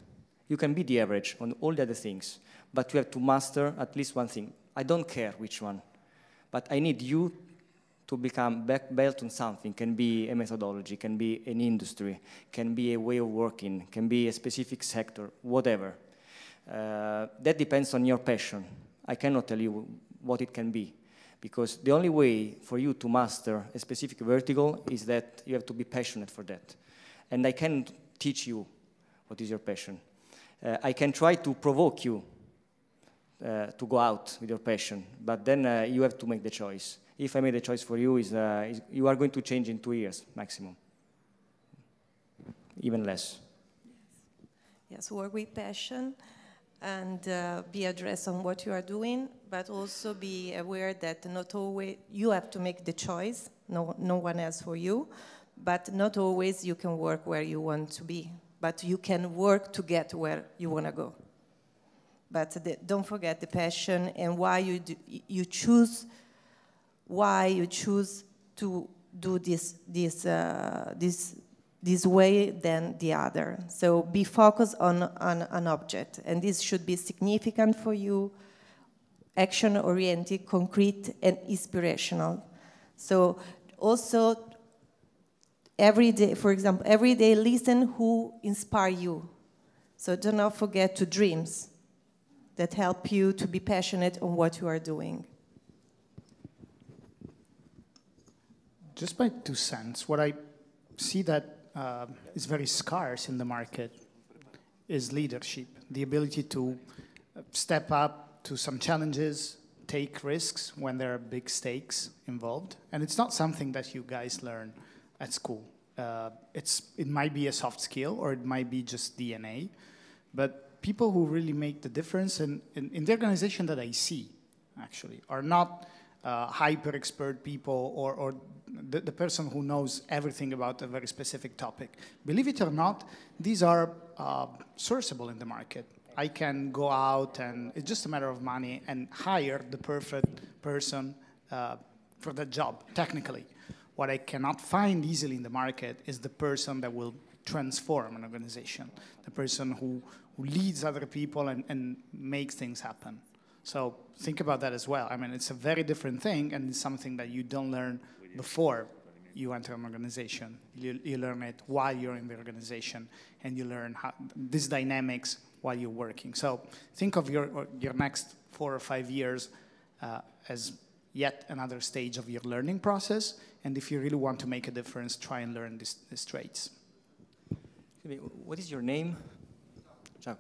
S8: You can be the average on all the other things, but you have to master at least one thing. I don't care which one, but I need you to become belt on something. Can be a methodology, can be an industry, can be a way of working, can be a specific sector, whatever. That depends on your passion. I cannot tell you what it can be, because the only way for you to master a specific vertical is that you have to be passionate for that. And I can't teach you what is your passion. I can try to provoke you to go out with your passion, but then you have to make the choice. If I made a choice for you, you are going to change in 2 years, maximum. Even less.
S13: Yes, work with passion and be addressed on what you are doing, but also be aware that not always you have to make the choice, no one else for you, but not always you can work where you want to be, but you can work to get where you want to go. But don't forget the passion and why you choose to do this way than the other. So be focused on an object, and this should be significant for you, action-oriented, concrete, and inspirational. So also, every day, for example, every day listen who inspire you. So do not forget to dreams that help you to be passionate on what you are doing.
S14: Just by 2 cents, what I see that is very scarce in the market is leadership, the ability to step up to some challenges, take risks when there are big stakes involved. And it's not something that you guys learn at school. It might be a soft skill or it might be just DNA, but people who really make the difference in the organization that I see, actually, are not hyper-expert people or the person who knows everything about a very specific topic. Believe it or not, these are sourceable in the market. I can go out and it's just a matter of money and hire the perfect person for that job, technically. What I cannot find easily in the market is the person that will transform an organization, the person who leads other people and makes things happen. So think about that as well. I mean, it's a very different thing, and it's something that you don't learn before you enter an organization. You learn it while you're in the organization, and you learn these dynamics while you're working. So think of your next 4 or 5 years as yet another stage of your learning process, and if you really want to make a difference, try and learn these traits.
S8: What is your name? Ciao.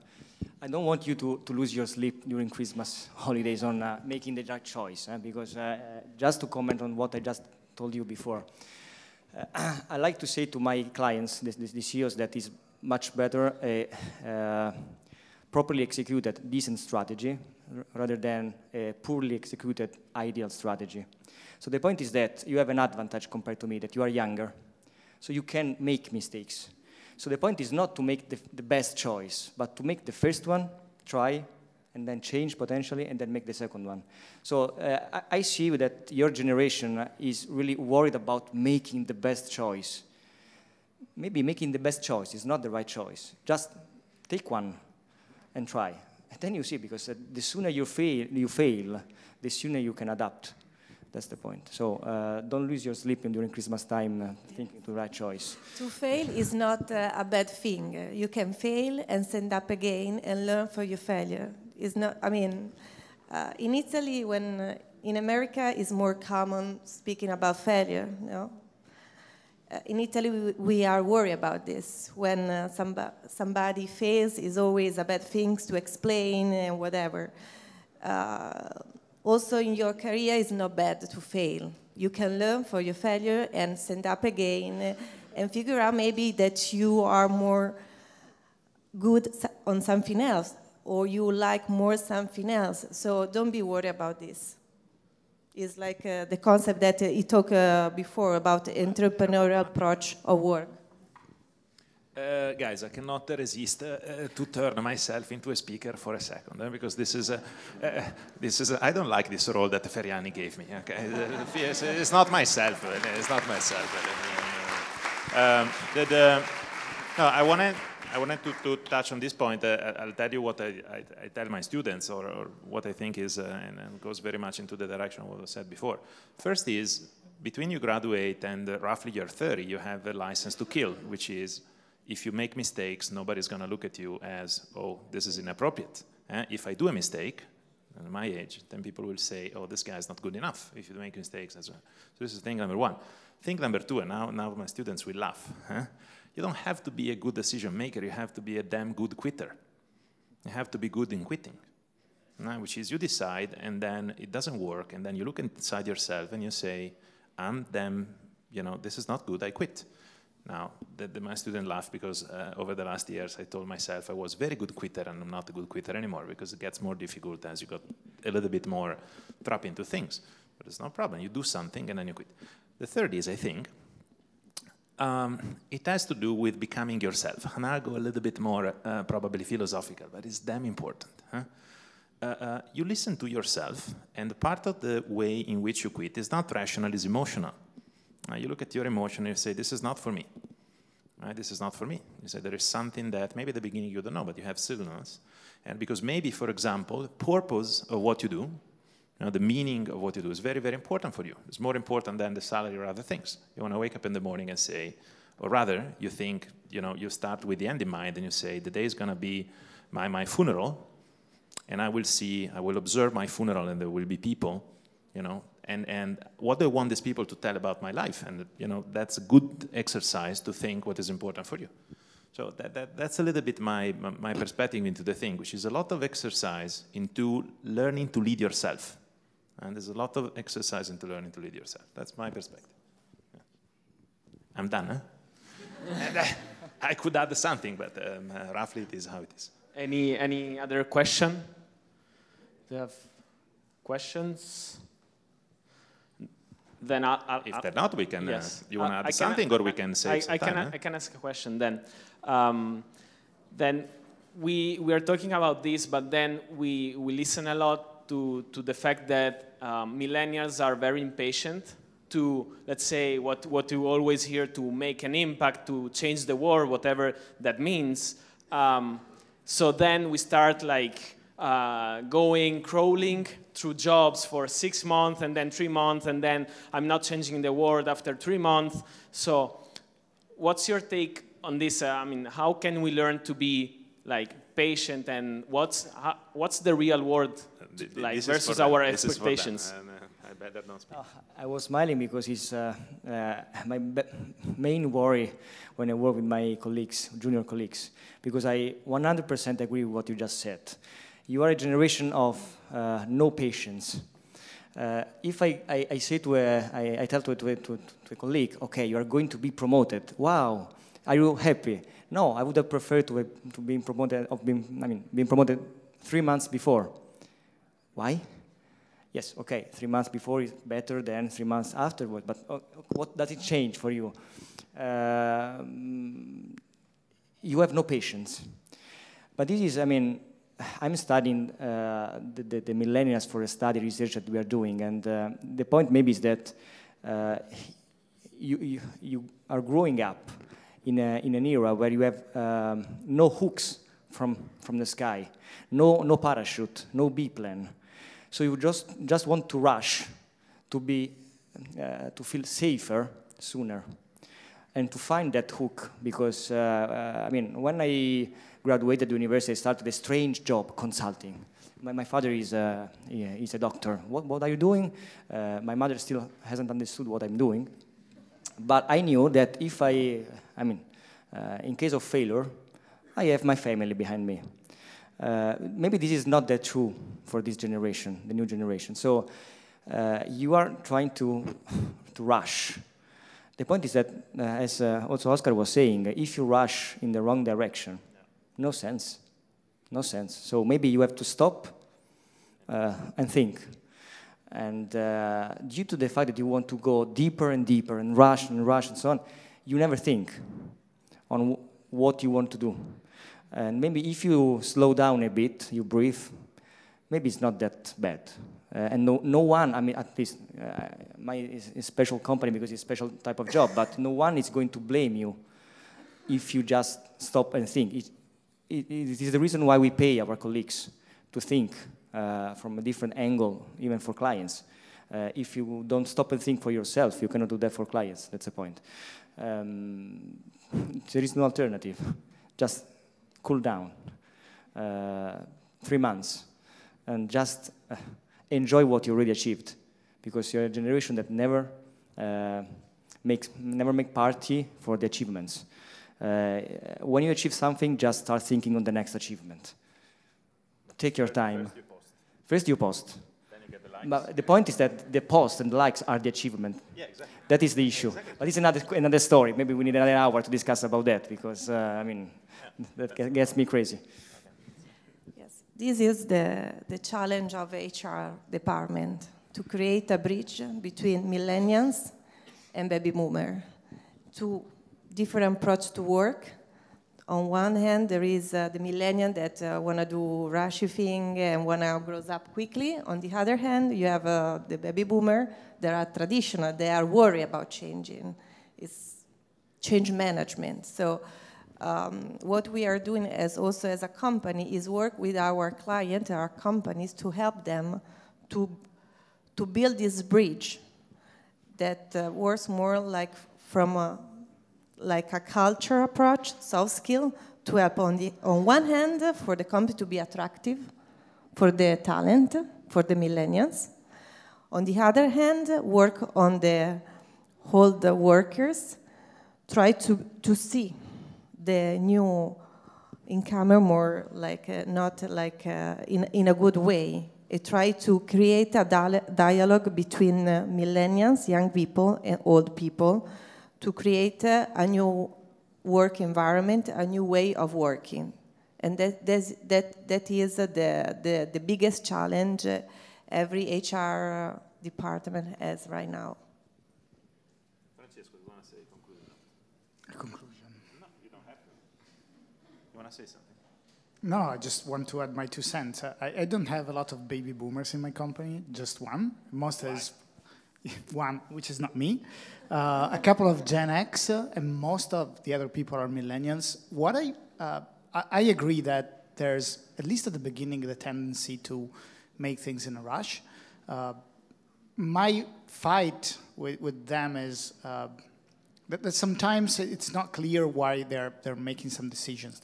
S8: I don't want you to lose your sleep during Christmas holidays on making the right choice, because just to comment on what I just told you before, I like to say to my clients, the CEOs, that is much better a properly executed decent strategy rather than a poorly executed ideal strategy. So the point is that you have an advantage compared to me, that you are younger, so you can make mistakes. So the point is not to make the best choice, but to make the first one, try, and then change potentially, and then make the second one. So I see that your generation is really worried about making the best choice. Maybe making the best choice is not the right choice. Just take one and try. And then you see, because the sooner you fail, the sooner you can adapt. That's the point. So don't lose your sleep during Christmas time thinking the right choice.
S13: To fail is not a bad thing. You can fail and stand up again and learn from your failure. It's not. I mean, in Italy, in America, it's more common speaking about failure. You know? In Italy, we are worried about this. When somebody fails, it's always a bad thing to explain and whatever. Also, in your career, it's not bad to fail. You can learn from your failure and stand up again and figure out maybe that you are more good on something else, or you like more something else. So don't be worried about this. It's like the concept that you talked before about the entrepreneurial approach of work.
S17: Guys, I cannot resist to turn myself into a speaker for a second, because this is I don't like this role that Ferriani gave me. Okay, it's not myself. It's not myself. No, I wanted to touch on this point. I'll tell you what I tell my students, or what I think is, and goes very much into the direction of what I said before. First is, between you graduate and roughly you're 30, you have a license to kill, which is, if you make mistakes, nobody's going to look at you as, oh, this is inappropriate. If I do a mistake, at my age, then people will say, oh, this guy's not good enough if you make mistakes as well. So this is thing number one. Thing number two, and now my students will laugh. You don't have to be a good decision maker, you have to be a damn good quitter. You have to be good in quitting, which is you decide, and then it doesn't work, and then you look inside yourself and you say, this is not good, I quit. Now, my student laughed because over the last years I told myself I was a very good quitter, and I'm not a good quitter anymore, because it gets more difficult as you got a little bit more trapped into things. But it's no problem. You do something and then you quit. The third is, I think, it has to do with becoming yourself. And I'll go a little bit more probably philosophical, but it's damn important. You listen to yourself, and part of the way in which you quit is not rational, it's emotional. You look at your emotion and you say, this is not for me. This is not for me. You say, there is something that maybe at the beginning you don't know, but you have signals. And because maybe, for example, the purpose of what you do, the meaning of what you do is very, very important for you. It's more important than the salary or other things. You want to wake up in the morning and say, or rather, you think, you start with the end in mind and you say, the day is going to be my funeral, and I will observe my funeral, and there will be people, and what do I want these people to tell about my life? And that's a good exercise to think what is important for you. So that's a little bit my perspective into the thing, which is a lot of exercise into learning to lead yourself. And there's a lot of exercise into learning to lead yourself. That's my perspective. Yeah. I'm done, huh? And I could add something, but roughly it is how it is.
S5: Any other question? Do you have questions? Then
S17: if they're not, we can.
S5: Yes.
S17: You want to add something, or we can say
S5: I can ask a question then. Then we are talking about this, but then we listen a lot to the fact that millennials are very impatient to, let's say, what you always hear, to make an impact, to change the world, whatever that means. So then we start like crawling through jobs for 6 months and then 3 months, and then I'm not changing the world after 3 months. So what's your take on this? How can we learn to be like patient, and what's the real world like versus our expectations?
S17: I better not speak.
S8: I was smiling because it's my main worry when I work with my colleagues, junior colleagues, because I 100% agree with what you just said. You are a generation of no patience. If I say I tell to a colleague, okay, you are going to be promoted. Wow, are you happy? No, I would have preferred to be promoted. Being promoted 3 months before. Why? Yes, okay, 3 months before is better than 3 months afterward. But what does it change for you? You have no patience. But this is, I'm studying the millennials for a study research that we are doing, and the point maybe is that you are growing up in an era where you have no hooks from the sky, no parachute, no B plan. So you just want to rush to feel safer sooner, and to find that hook, because when I graduated university, I started a strange job, consulting. My father is a doctor. What are you doing? My mother still hasn't understood what I'm doing. But I knew that if in case of failure, I have my family behind me. Maybe this is not that true for this generation, the new generation. So you are trying to rush The point is that, as also Oscar was saying, if you rush in the wrong direction, no sense. No sense. So maybe you have to stop and think. And due to the fact that you want to go deeper and deeper and rush and so on, you never think on what you want to do. And maybe if you slow down a bit, you breathe, maybe it's not that bad. And no one, I mean, at least it's a special company because it's a special type of job, but no one is going to blame you if you just stop and think. It is the reason why we pay our colleagues to think from a different angle, even for clients. If you don't stop and think for yourself, you cannot do that for clients. That's the point. There is no alternative. Just cool down. 3 months. And just enjoy what you already achieved. Because you're a generation that never make party for the achievements. When you achieve something, just start thinking on the next achievement. Take your time. First you post. Then you get the likes. But the point is that the post and the likes are the achievement. Yeah, exactly. That is the issue. Exactly. But it's another story. Maybe we need another hour to discuss about that because, I mean, that gets me crazy.
S13: Yes, this is the challenge of HR department, to create a bridge between millennials and baby boomer. Two different approach to work. On one hand, there is the millennial that want to do rushy thing and want to grow up quickly. On the other hand, you have the baby boomer that are traditional. They are worried about changing. It's change management. So what we are doing also as a company is work with our clients, our companies, to help them to build this bridge that works more like from a culture approach, soft skill, to help on one hand for the company to be attractive for the talent, for the millennials. On the other hand, work on the older workers, try to see the new incomer more like not like in a good way. Try to create a dialogue between millennials, young people, and old people, to create a new work environment, a new way of working. And that is the biggest challenge every HR department has right now.
S12: Francesco, you want to say conclusion?
S14: Conclusion?
S12: No, you don't have to. You want to say something?
S14: No, I just want to add my 2 cents. I don't have a lot of baby boomers in my company, just one. Most is one, which is not me. A couple of Gen X, and most of the other people are millennials. What I agree that there's, at least at the beginning, the tendency to make things in a rush. My fight with them is that sometimes it's not clear why they're making some decisions.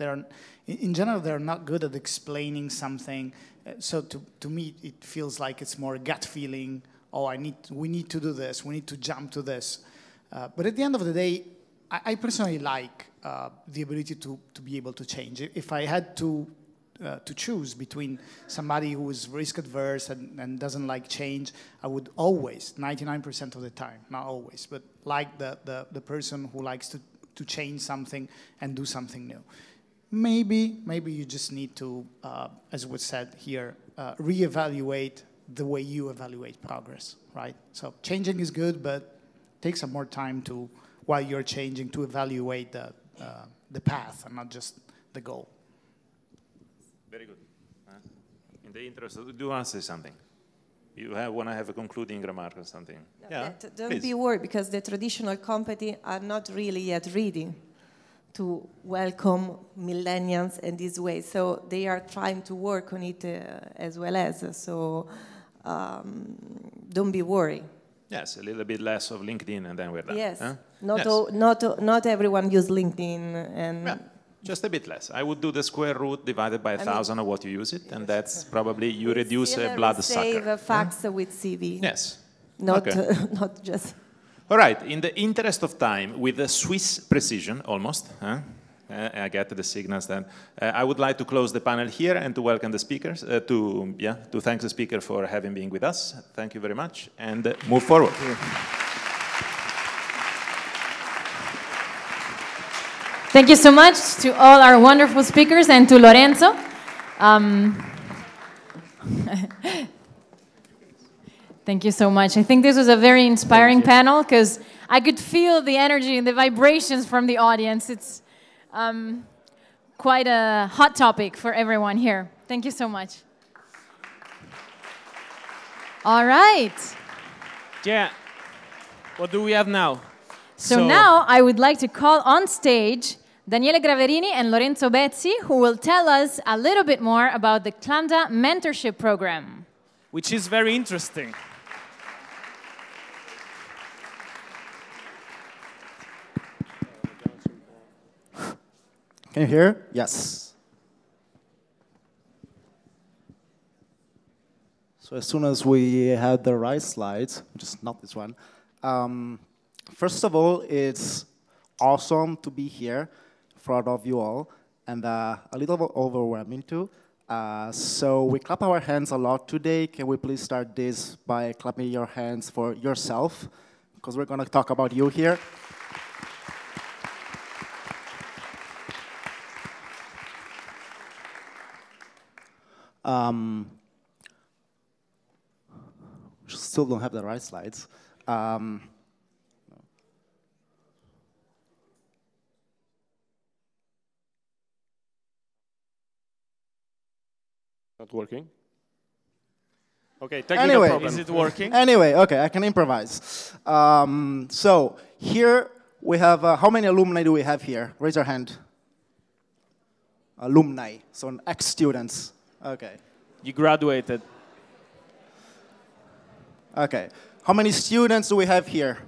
S14: In general, they're not good at explaining something. So to me, it feels like it's more a gut feeling. Oh, we need to do this. We need to jump to this. But at the end of the day, I personally like the ability to be able to change. If I had to choose between somebody who is risk adverse and doesn't like change, I would always, 99% of the time, not always, but like the person who likes to change something and do something new. Maybe you just need to, as was said here, reevaluate the way you evaluate progress, right? So changing is good, but take some more time while you're changing, to evaluate the path and not just the goal.
S12: Very good. In the interest of, do you want to say something? You want to have a concluding remark or something? No, yeah.
S13: Don't be worried, because the traditional company are not really yet ready to welcome millennials in this way. So they are trying to work on it as well as. So don't be worried.
S12: Yes, a little bit less of LinkedIn and then we're done.
S13: Yes,
S12: huh?
S13: not everyone use LinkedIn. And
S12: yeah, just a bit less. I would do the square root divided by 1,000 of what you use it, and that's probably you reduce a blood sucker.
S13: Save facts with CV.
S12: Yes.
S13: Not,
S12: okay.
S13: Not just...
S12: All right, in the interest of time, with a Swiss precision, almost, I get the signals then, I would like to close the panel here and to welcome the speakers, to thank the speaker for having been with us. Thank you very much, and move forward.
S2: Thank you so much to all our wonderful speakers and to Lorenzo. Thank you so much. I think this was a very inspiring panel because I could feel the energy and the vibrations from the audience. It's quite a hot topic for everyone here. Thank you so much. All right.
S5: Yeah. What do we have now?
S2: So now I would like to call on stage Daniele Graverini and Lorenzo Bezzi, who will tell us a little bit more about the CLAMDA Mentorship Program.
S5: Which is very interesting.
S18: Can you hear? Yes. So as soon as we have the right slides, which is not this one, first of all, it's awesome to be here in front of you all, and a little bit overwhelming too. So we clap our hands a lot today. Can we please start this by clapping your hands for yourself? Because we're going to talk about you here. Still don't have the right slides. Not
S11: working? Okay, technical
S18: anyway,
S11: problem.
S5: Is it working?
S18: Anyway, okay, I can improvise. So here we have, how many alumni do we have here? Raise your hand. Alumni, so ex-students. Okay.
S5: You graduated.
S18: Okay. How many students do we have here?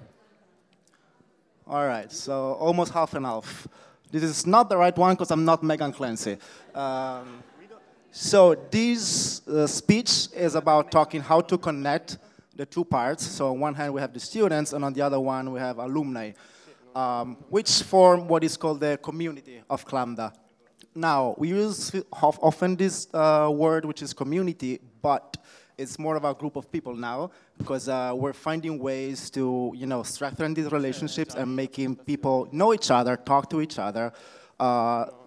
S18: All right, so almost half and half. This is not the right one because I'm not Megan Clancy. So this speech is about talking how to connect the two parts. So on one hand we have the students, and on the other one we have alumni, which form what is called the community of CLAMDA. Now, we use often this word, which is community, but it's more of a group of people now, because we're finding ways to, strengthen these relationships and making people know each other, talk to each other,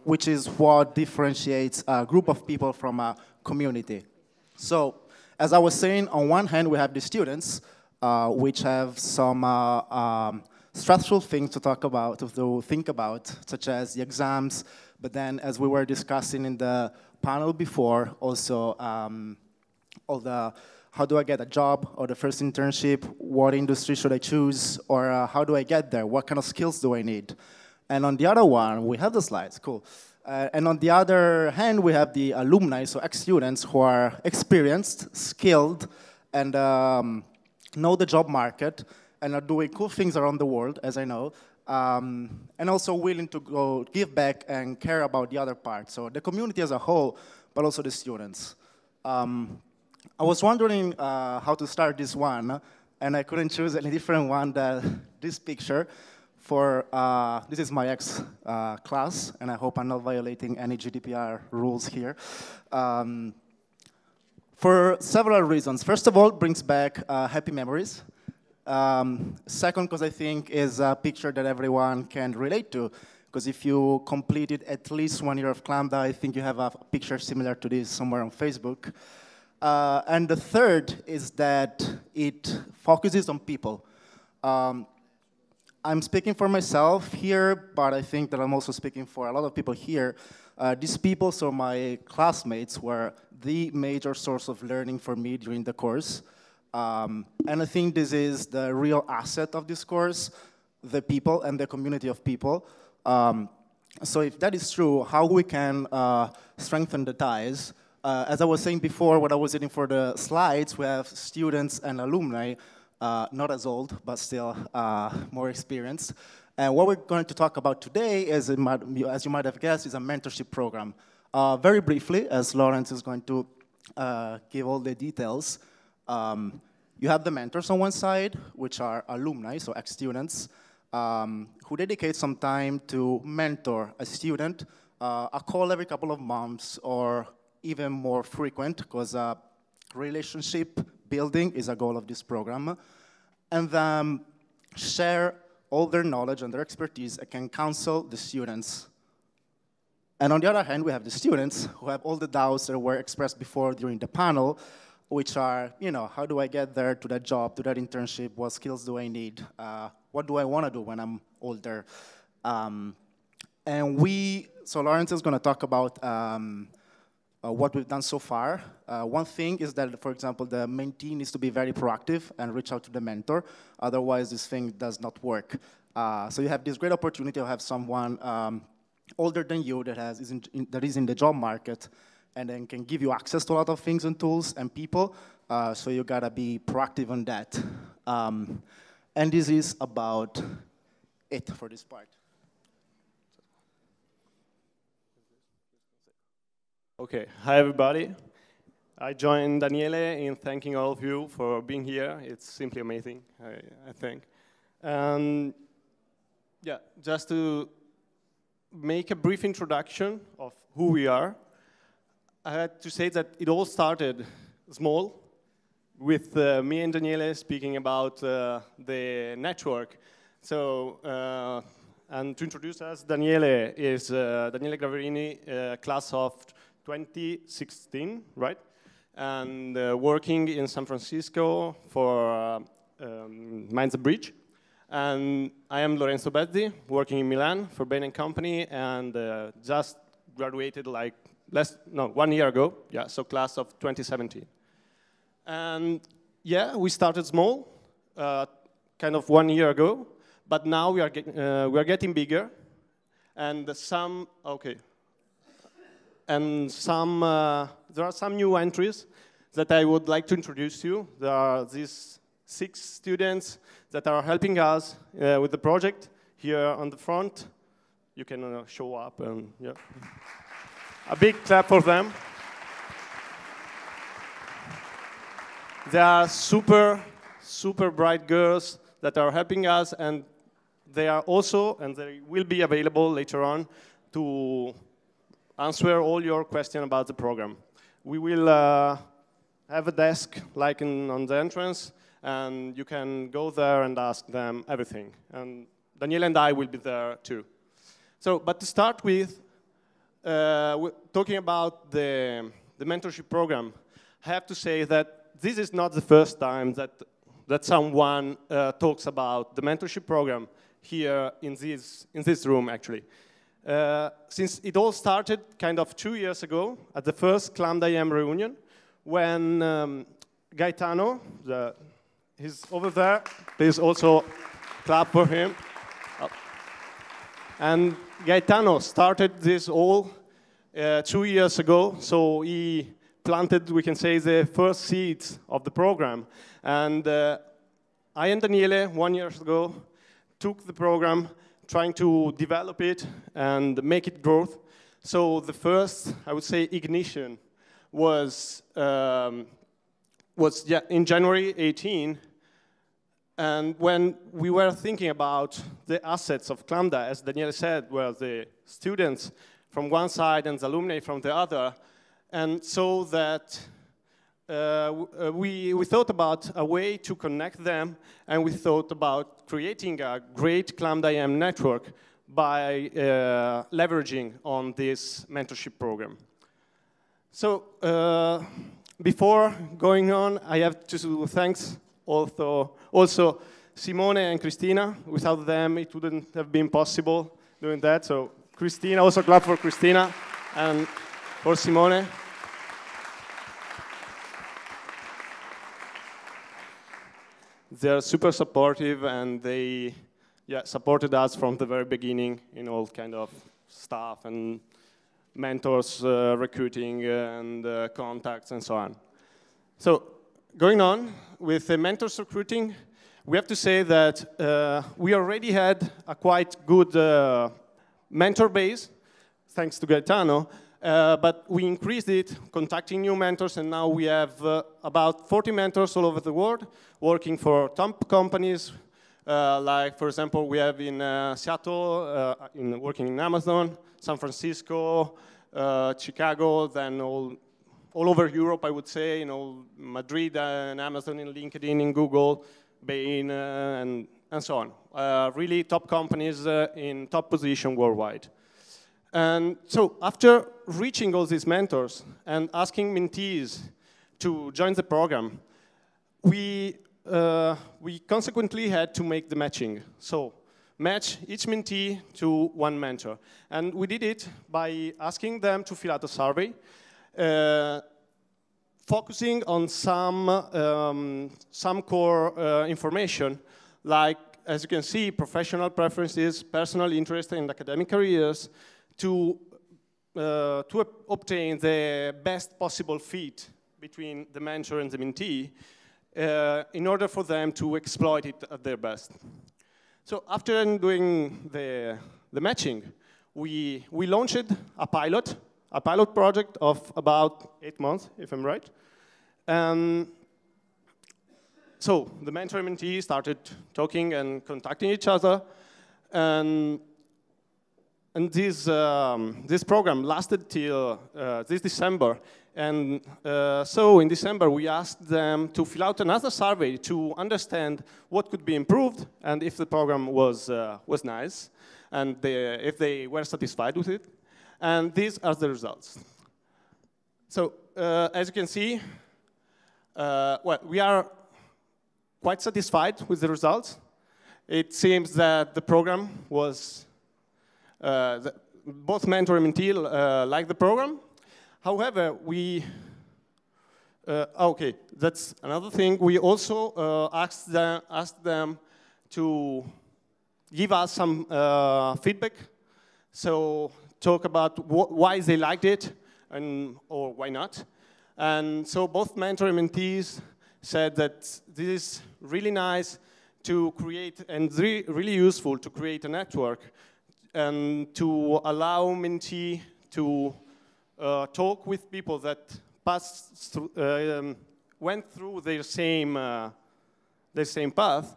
S18: which is what differentiates a group of people from a community. So, as I was saying, on one hand, we have the students, which have some stressful things to talk about, to think about, such as the exams, but then, as we were discussing in the panel before, also all the how do I get a job or the first internship, what industry should I choose, or how do I get there, what kind of skills do I need? And on the other one, we have the slides, cool. And on the other hand, we have the alumni, so ex-students who are experienced, skilled, and know the job market, and are doing cool things around the world, as I know, and also willing to go give back and care about the other part. So the community as a whole, but also the students. I was wondering how to start this one, and I couldn't choose any different one than this picture. For this is my ex-class, and I hope I'm not violating any GDPR rules here. For several reasons. First of all, it brings back happy memories. Second, because I think is a picture that everyone can relate to. Because if you completed at least 1 year of CLAMDA, I think you have a picture similar to this somewhere on Facebook. And the third is that it focuses on people. I'm speaking for myself here, but I think that I'm also speaking for a lot of people here. These people, so my classmates, were the major source of learning for me during the course. And I think this is the real asset of this course, the people and the community of people. So if that is true, how we can strengthen the ties? As I was saying before, when I was reading for the slides, we have students and alumni, not as old, but still more experienced. And what we're going to talk about today is, as you might have guessed, is a mentorship program. Very briefly, as Lawrence is going to give all the details, you have the mentors on one side, which are alumni, so ex-students, who dedicate some time to mentor a student, a call every couple of months, or even more frequent, because relationship building is a goal of this program, and share all their knowledge and their expertise and can counsel the students. And on the other hand, we have the students who have all the doubts that were expressed before during the panel, which are, you know, how do I get there to that job, to that internship? What skills do I need? What do I want to do when I'm older? So Lawrence is going to talk about what we've done so far. One thing is that, for example, the mentee needs to be very proactive and reach out to the mentor. Otherwise, this thing does not work. So you have this great opportunity to have someone older than you that is in the job market and then can give you access to a lot of things and tools and people. So you gotta be proactive on that. And this is about it for this part.
S19: Okay, hi everybody. I join Daniele in thanking all of you for being here. It's simply amazing, I think. And yeah, just to make a brief introduction of who we are, I had to say that it all started small, with me and Daniele speaking about the network. So, and to introduce us, Daniele is Daniele Graverini, class of 2016, right? And working in San Francisco for Mainz Bridge. And I am Lorenzo Bezzi, working in Milan for Bain & Company, and just graduated like 1 year ago. Yeah, so class of 2017. And yeah, we started small, kind of 1 year ago, but now we are getting bigger, and there are some new entries that I would like to introduce you. There are these 6 students that are helping us with the project here on the front. You can show up and yeah. A big clap for them. They are super, super bright girls that are helping us, and they are also, and they will be available later on to answer all your questions about the program. We will have a desk like on the entrance, and you can go there and ask them everything. And Daniele and I will be there too. So, but to start with, talking about the mentorship program, I have to say that this is not the first time that someone talks about the mentorship program here in this room, actually. Since it all started kind of 2 years ago at the first ClamDIEM reunion, when Gaetano, he's over there, please also clap for him. And Gaetano started this all 2 years ago, so he planted, we can say, the first seeds of the program. And I and Daniele, 1 year ago, took the program, trying to develop it and make it grow. So the first, I would say, ignition was in January 18. And when we were thinking about the assets of ClamDA, as Daniele said, were the students from one side and the alumni from the other. And so that we thought about a way to connect them, and we thought about creating a great ClamDIEM network by leveraging on this mentorship program. So before going on, I have to thank also Simone and Cristina. Without them, it wouldn't have been possible doing that. So Cristina, also clap for Cristina and for Simone. They're super supportive, and they supported us from the very beginning in all kind of stuff and mentors, recruiting, and contacts, and so on. So going on with the mentors recruiting, we have to say that we already had a quite good mentor base, thanks to Gaetano, but we increased it, contacting new mentors, and now we have about 40 mentors all over the world, working for top companies, like, for example, we have in Seattle, working in Amazon, San Francisco, Chicago, then all over Europe, I would say, Madrid and Amazon, in LinkedIn, in Google, Bain, and so on. Really top companies in top position worldwide. And so after reaching all these mentors and asking mentees to join the program, we consequently had to make the matching. So match each mentee to one mentor. And we did it by asking them to fill out a survey, focusing on some core information, like, as you can see, professional preferences, personal interest in academic careers, to obtain the best possible fit between the mentor and the mentee in order for them to exploit it at their best. So after doing the matching, we launched a pilot project of about 8 months, if I'm right. So the mentor and mentee started talking and contacting each other, and this program lasted till this December. And so in December, we asked them to fill out another survey to understand what could be improved and if the program was nice and if they were satisfied with it. And these are the results. So as you can see, well, we are quite satisfied with the results. It seems that the program was, both mentor and mentee like the program. However, okay, that's another thing. We also asked them to give us some feedback. So talk about why they liked it or why not. And so both mentor and mentees said that this is really nice to create and really useful to create a network and to allow mentee to talk with people that went through their same path.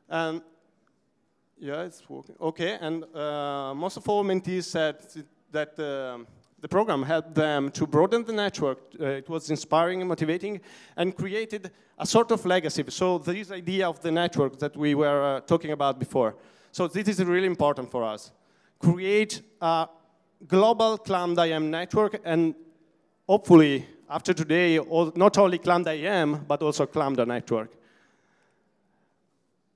S19: And yeah, it's working. Okay, and most of all mentees said that the program helped them to broaden the network. It was inspiring and motivating and created a sort of legacy. So this idea of the network that we were talking about before. So this is really important for us. Create a global ClamDIM network, and hopefully after today, not only ClamDIM, but also Lambda network.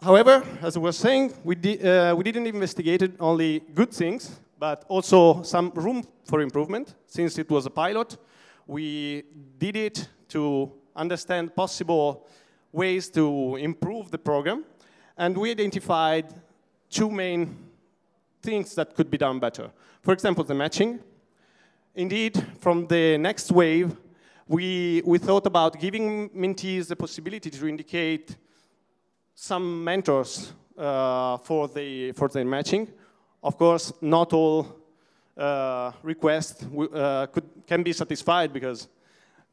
S19: However, as I was saying, we didn't investigate only good things, but also some room for improvement. Since it was a pilot, we did it to understand possible ways to improve the program, and we identified 2 main things that could be done better. For example, the matching. Indeed, from the next wave, we thought about giving mentees the possibility to indicate some mentors for their matching. Of course, not all requests can be satisfied because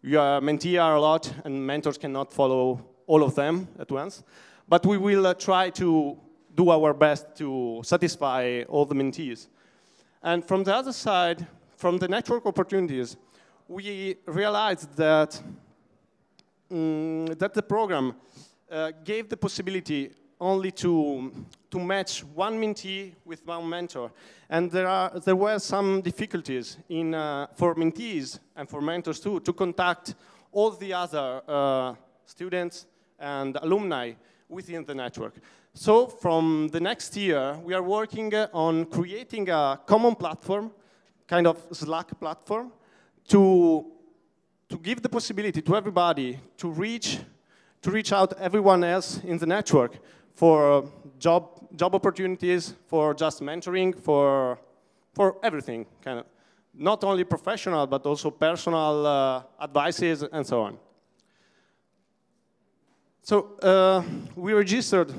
S19: your mentee are a lot and mentors cannot follow all of them at once. But we will try to do our best to satisfy all the mentees. And from the other side, from the network opportunities, we realized that, that the program gave the possibility only to match one mentee with one mentor. And there were some difficulties for mentees and for mentors too, to contact all the other students and alumni within the network. So from the next year, we are working on creating a common platform, kind of Slack platform, to give the possibility to everybody to reach out everyone else in the network for job opportunities, for just mentoring, for everything, kind of. Not only professional, but also personal advices and so on. So we registered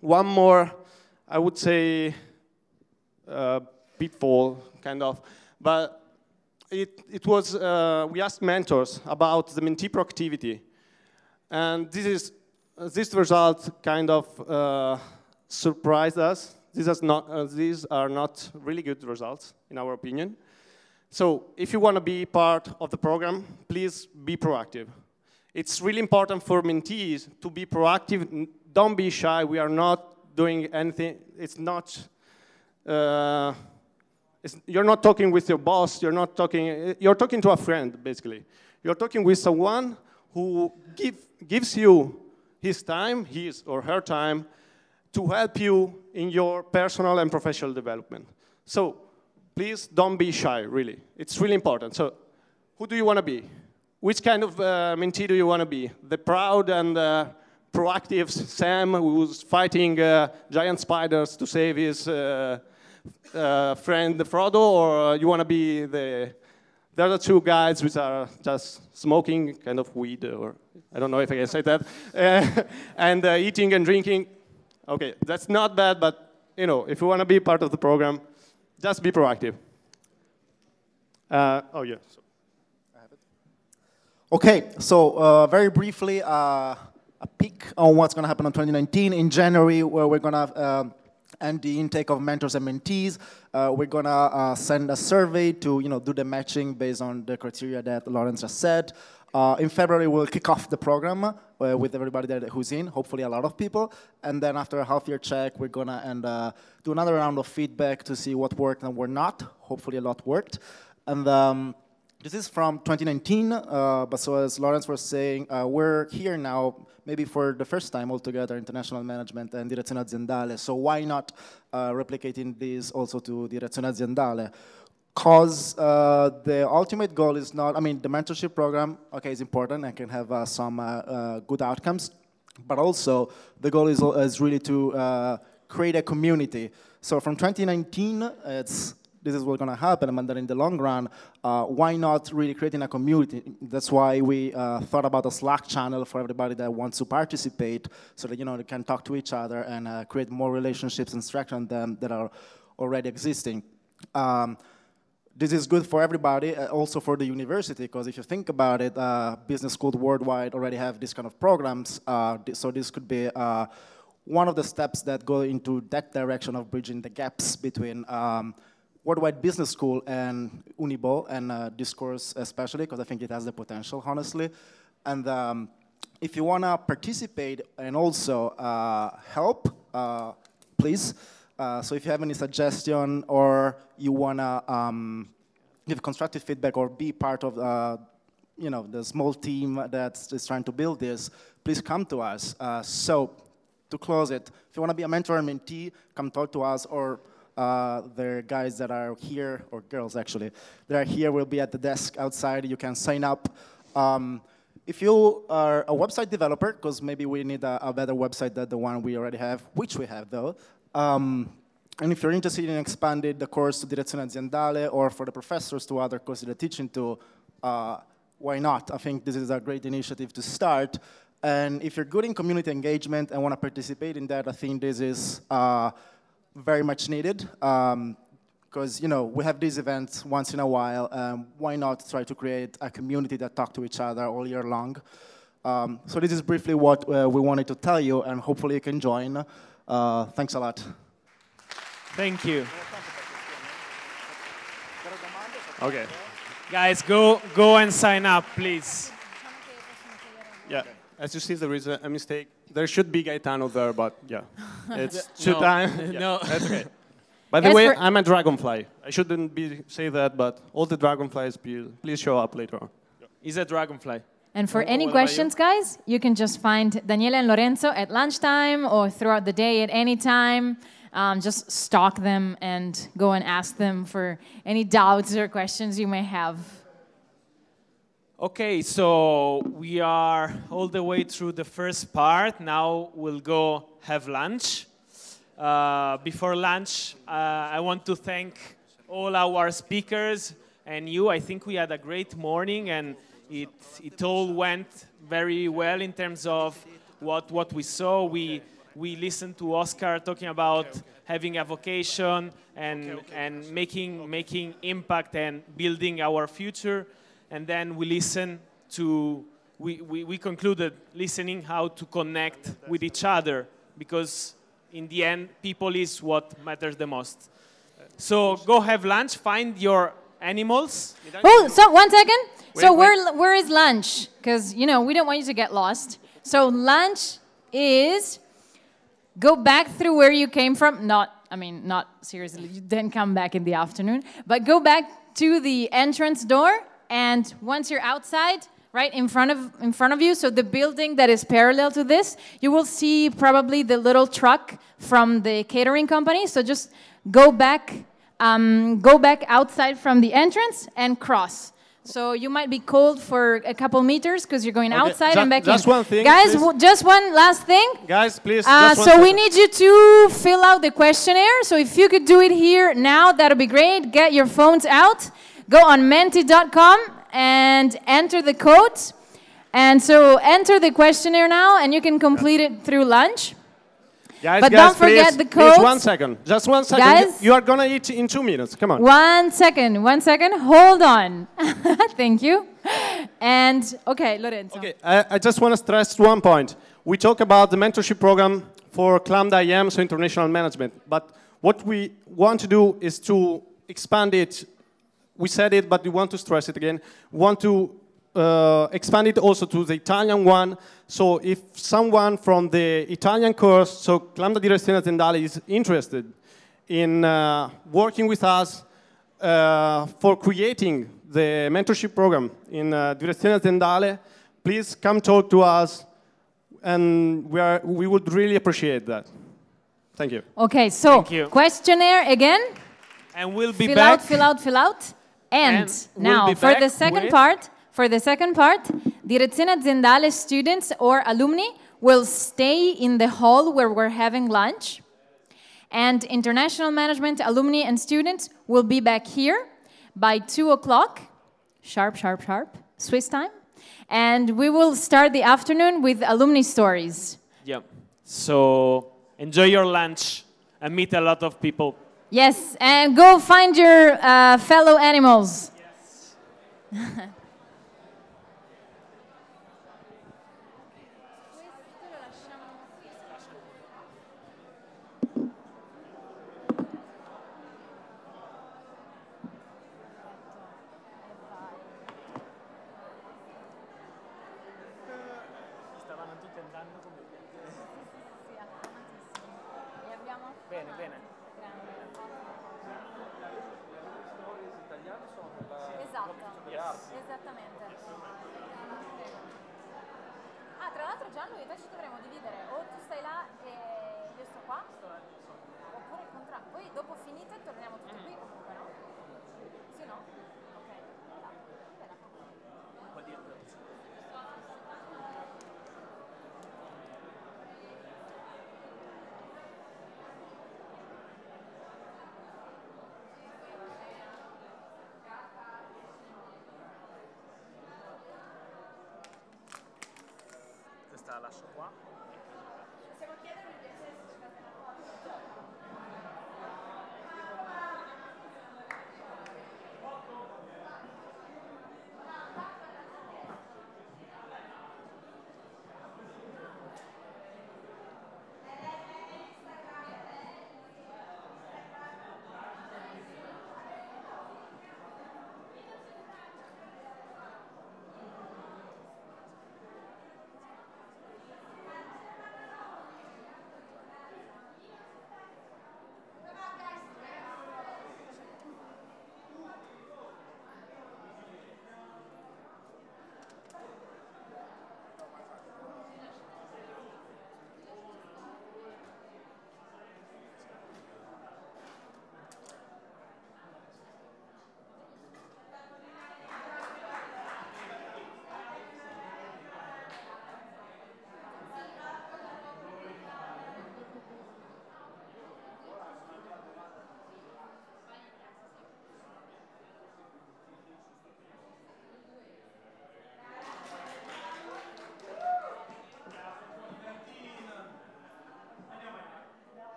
S19: one more, I would say, pitfall, kind of. But it was, we asked mentors about the mentee proactivity. And this result kind of surprised us. These are not really good results, in our opinion. So if you want to be part of the program, please be proactive. it's really important for mentees to be proactive. Don't be shy. We are not doing anything. It's not, you're not talking with your boss. You're talking to a friend, basically. You're talking with someone who gives you his time, his or her time, to help you in your personal and professional development. So please don't be shy, really. It's really important. So who do you want to be? Which kind of mentee do you want to be? The proud and proactive Sam who's fighting giant spiders to save his friend Frodo, or you want to be the other two guys which are just smoking kind of weed, or I don't know if I can say that, and eating and drinking? Okay, that's not bad, but you know, if you want to be part of the program, just be proactive. Oh yeah.
S18: Okay, so very briefly, a peek on what's going to happen in 2019. In January, where we're going to end the intake of mentors and mentees. We're going to send a survey to do the matching based on the criteria that Lawrence just said. In February, we'll kick off the program with everybody who's in, hopefully a lot of people. And then after a half-year check, we're going to do another round of feedback to see what worked and what not. Hopefully a lot worked. And this is from 2019, but so as Lawrence was saying, we're here now, maybe for the first time altogether, international management and direzione aziendale. So why not replicating this also to direzione aziendale? Because the ultimate goal is not, I mean, the mentorship program, okay, is important and can have some good outcomes, but also the goal is really to create a community. So from 2019, this is what's going to happen, and then in the long run, why not really creating a community? That's why we thought about a Slack channel for everybody that wants to participate, so that they can talk to each other and create more relationships and strengthen them that are already existing. This is good for everybody, also for the university, because if you think about it, business schools worldwide already have these kind of programs, so this could be one of the steps that go into that direction of bridging the gaps between Worldwide Business School and Unibo, and Discourse especially, because I think it has the potential, honestly. And if you want to participate and also help, please. So if you have any suggestion or you want to give constructive feedback or be part of the small team that's trying to build this, please come to us. So to close it, if you want to be a mentor and mentee, come talk to us, or the guys that are here, or girls actually, that are here will be at the desk outside. You can sign up. If you are a website developer, because maybe we need a better website than the one we already have, which we have though, and if you're interested in expanding the course to direzione aziendale or for the professors to other courses they're teaching to, why not? I think this is a great initiative to start. And if you're good in community engagement and want to participate in that, I think this is very much needed. Because we have these events once in a while. Why not try to create a community that talk to each other all year long? So this is briefly what we wanted to tell you, and hopefully you can join. Thanks a lot.
S5: Thank you. Okay. Guys, go and sign up, please.
S19: Yeah, as you see, there is a mistake. There should be Gaetano there, but yeah. It's
S5: No.
S19: That's okay. By the way, I'm a dragonfly. I shouldn't say that, but all the dragonflies, please show up later on.
S5: He's a dragonfly.
S2: And for any questions, guys, you can just find Daniele and Lorenzo at lunchtime or throughout the day at any time. Just stalk them and go and ask them for any doubts or questions you may have.
S5: Okay, so we are all the way through the first part. Now we'll go have lunch. Before lunch, I want to thank all our speakers and you. I think we had a great morning, and it all went very well in terms of what we saw. We listened to Oscar talking about having a vocation and making impact and building our future. And then we listened to, we concluded listening how to connect with each other, because in the end, people is what matters the most. So go have lunch, find your Animals.
S2: Oh, so 1 second. So
S5: Wait.
S2: where is lunch? Because, you know, we don't want you to get lost. So lunch is go back through where you came from. Not seriously, you then come back in the afternoon. But go back to the entrance door. And once you're outside, right in front of you, so the building that is parallel to this, you will see probably the little truck from the catering company. So just go back outside from the entrance and cross. So you might be cold for a couple meters because you're going outside and back in.
S19: Just one thing,
S2: guys, just one last thing.
S19: Guys, please.
S2: So we need you to fill out the questionnaire. So if you could do it here now, that'll be great. Get your phones out. Go on menti.com and enter the code. And so enter the questionnaire now, and you can complete it through lunch.
S19: Guys,
S2: but don't forget the code.
S19: Please, 1 second. Just 1 second.
S2: Guys,
S19: you are going to eat in 2 minutes. Come on.
S2: 1 second. 1 second. Hold on. Thank you. And, okay, Lorenzo.
S19: Okay, I just want to stress one point. We talk about the mentorship program for UniboEMS, so international management. But what we want to do is to expand it. We said it, but we want to stress it again. We want to expand it also to the Italian one. So if someone from the Italian course, so Lambda Direzione Aziendale, is interested in working with us for creating the mentorship program in Direzione Aziendale, please come talk to us, and we would really appreciate that. Thank you.
S2: Okay, so questionnaire again.
S5: And we'll be back.
S2: Fill out. And now,
S5: we'll
S2: for the second part, Direzione Aziendale students or alumni will stay in the hall where we're having lunch. And international management alumni and students will be back here by 2 o'clock, sharp, Swiss time. And we will start the afternoon with alumni stories.
S5: Yeah. So enjoy your lunch and meet a lot of people.
S2: Yes, and go find your fellow animals. Yes.
S5: Bene.
S2: Esatto, esattamente. Ah, tra l'altro Gianlu e te ci dovremo dividere, o tu stai là e io sto qua, oppure il contrario. Poi dopo finite torniamo tutti qui comunque, no? Sì, no? Ok.
S5: Un po' di questa la lascio qua.
S2: Possiamo chiedere un piacere se ci fate una foto?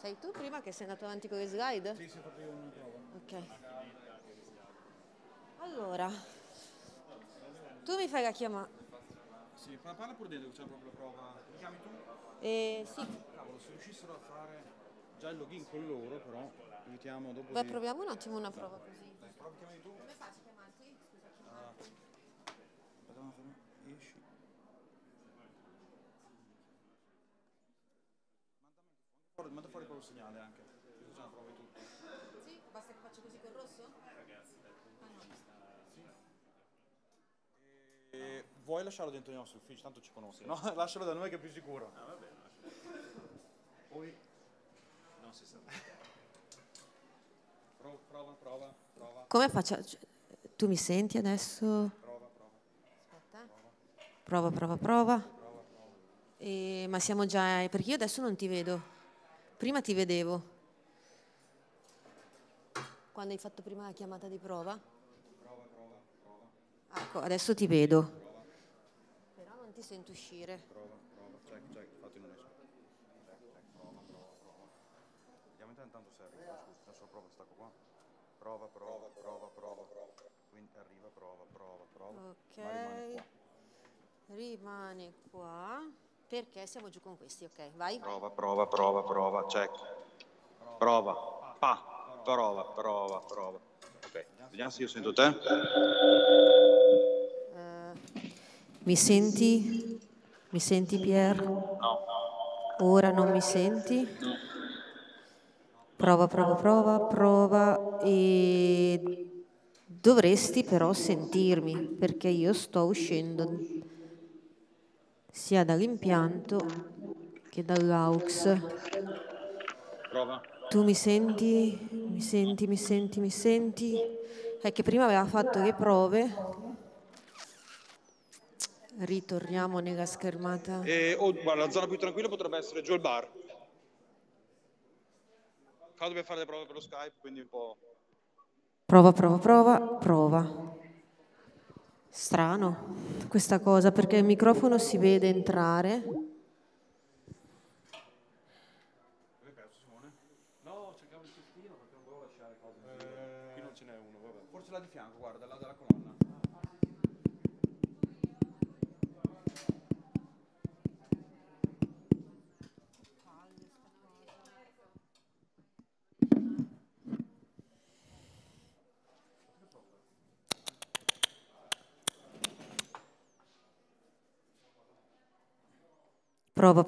S7: Sei tu prima che sei andato avanti con le slide?
S20: Sì, ho fatto io una prova.
S7: Ok. Allora, tu mi fai la chiamata.
S20: Sì, parla pure dentro che c'è proprio la prova. Mi chiami tu?
S7: Sì.
S20: Cavolo, se riuscissero a fare già il login con loro, però evitiamo dopo
S7: Beh,
S20: di...
S7: proviamo un attimo una prova così.
S20: Dai, prova, chiami tu.
S7: Come faccio a chiamarti? Scusa,
S20: Aspetta, esci. Manda fuori quello segnale anche, così già provi tutto.
S7: Sì, basta che faccio così col rosso?
S20: E vuoi lasciarlo dentro i nostri uffici, tanto ci conosci, no? Lascialo da noi che è più sicuro.
S17: Ah, va bene.
S20: Poi
S17: Non si sa.
S20: Prova.
S7: Come faccio? Tu mi senti adesso?
S20: Prova.
S7: Aspetta. Prova. Ma siamo già... Perché io adesso non ti vedo. Prima ti vedevo. Quando hai fatto prima la chiamata di prova? Ecco, adesso ti vedo. Però non ti sento uscire.
S20: Prova, check, infatti non esco. Prova. Vediamo intanto se arriva, scusa, adesso prova, stacco qua. Prova. Quindi arriva, prova.
S7: Ok.
S20: Ma rimani qua.
S7: Rimane qua. Perché siamo giù con questi, ok, vai.
S20: Prova, check. Prova. Prova. Ok, vediamo se io sento te.
S7: Mi senti? Mi senti, Pier?
S20: No.
S7: Ora non mi senti? Prova e dovresti però sentirmi perché io sto uscendo sia dall'impianto che dall'aux.
S20: Prova.
S7: Tu mi senti? Mi senti? È che prima aveva fatto le prove. Ritorniamo nella schermata.
S20: Guarda, la zona più tranquilla potrebbe essere giù al bar. Qua dobbiamo fare le prove per lo Skype, quindi un po'...
S7: Prova. Strano questa cosa perché il microfono si vede entrare.
S20: No, cercavo il cestino perché non volevo lasciare cose in giro. Qui non ce n'è uno, vabbè. Forse là di fianco, guarda, là della colonna.
S7: Prova.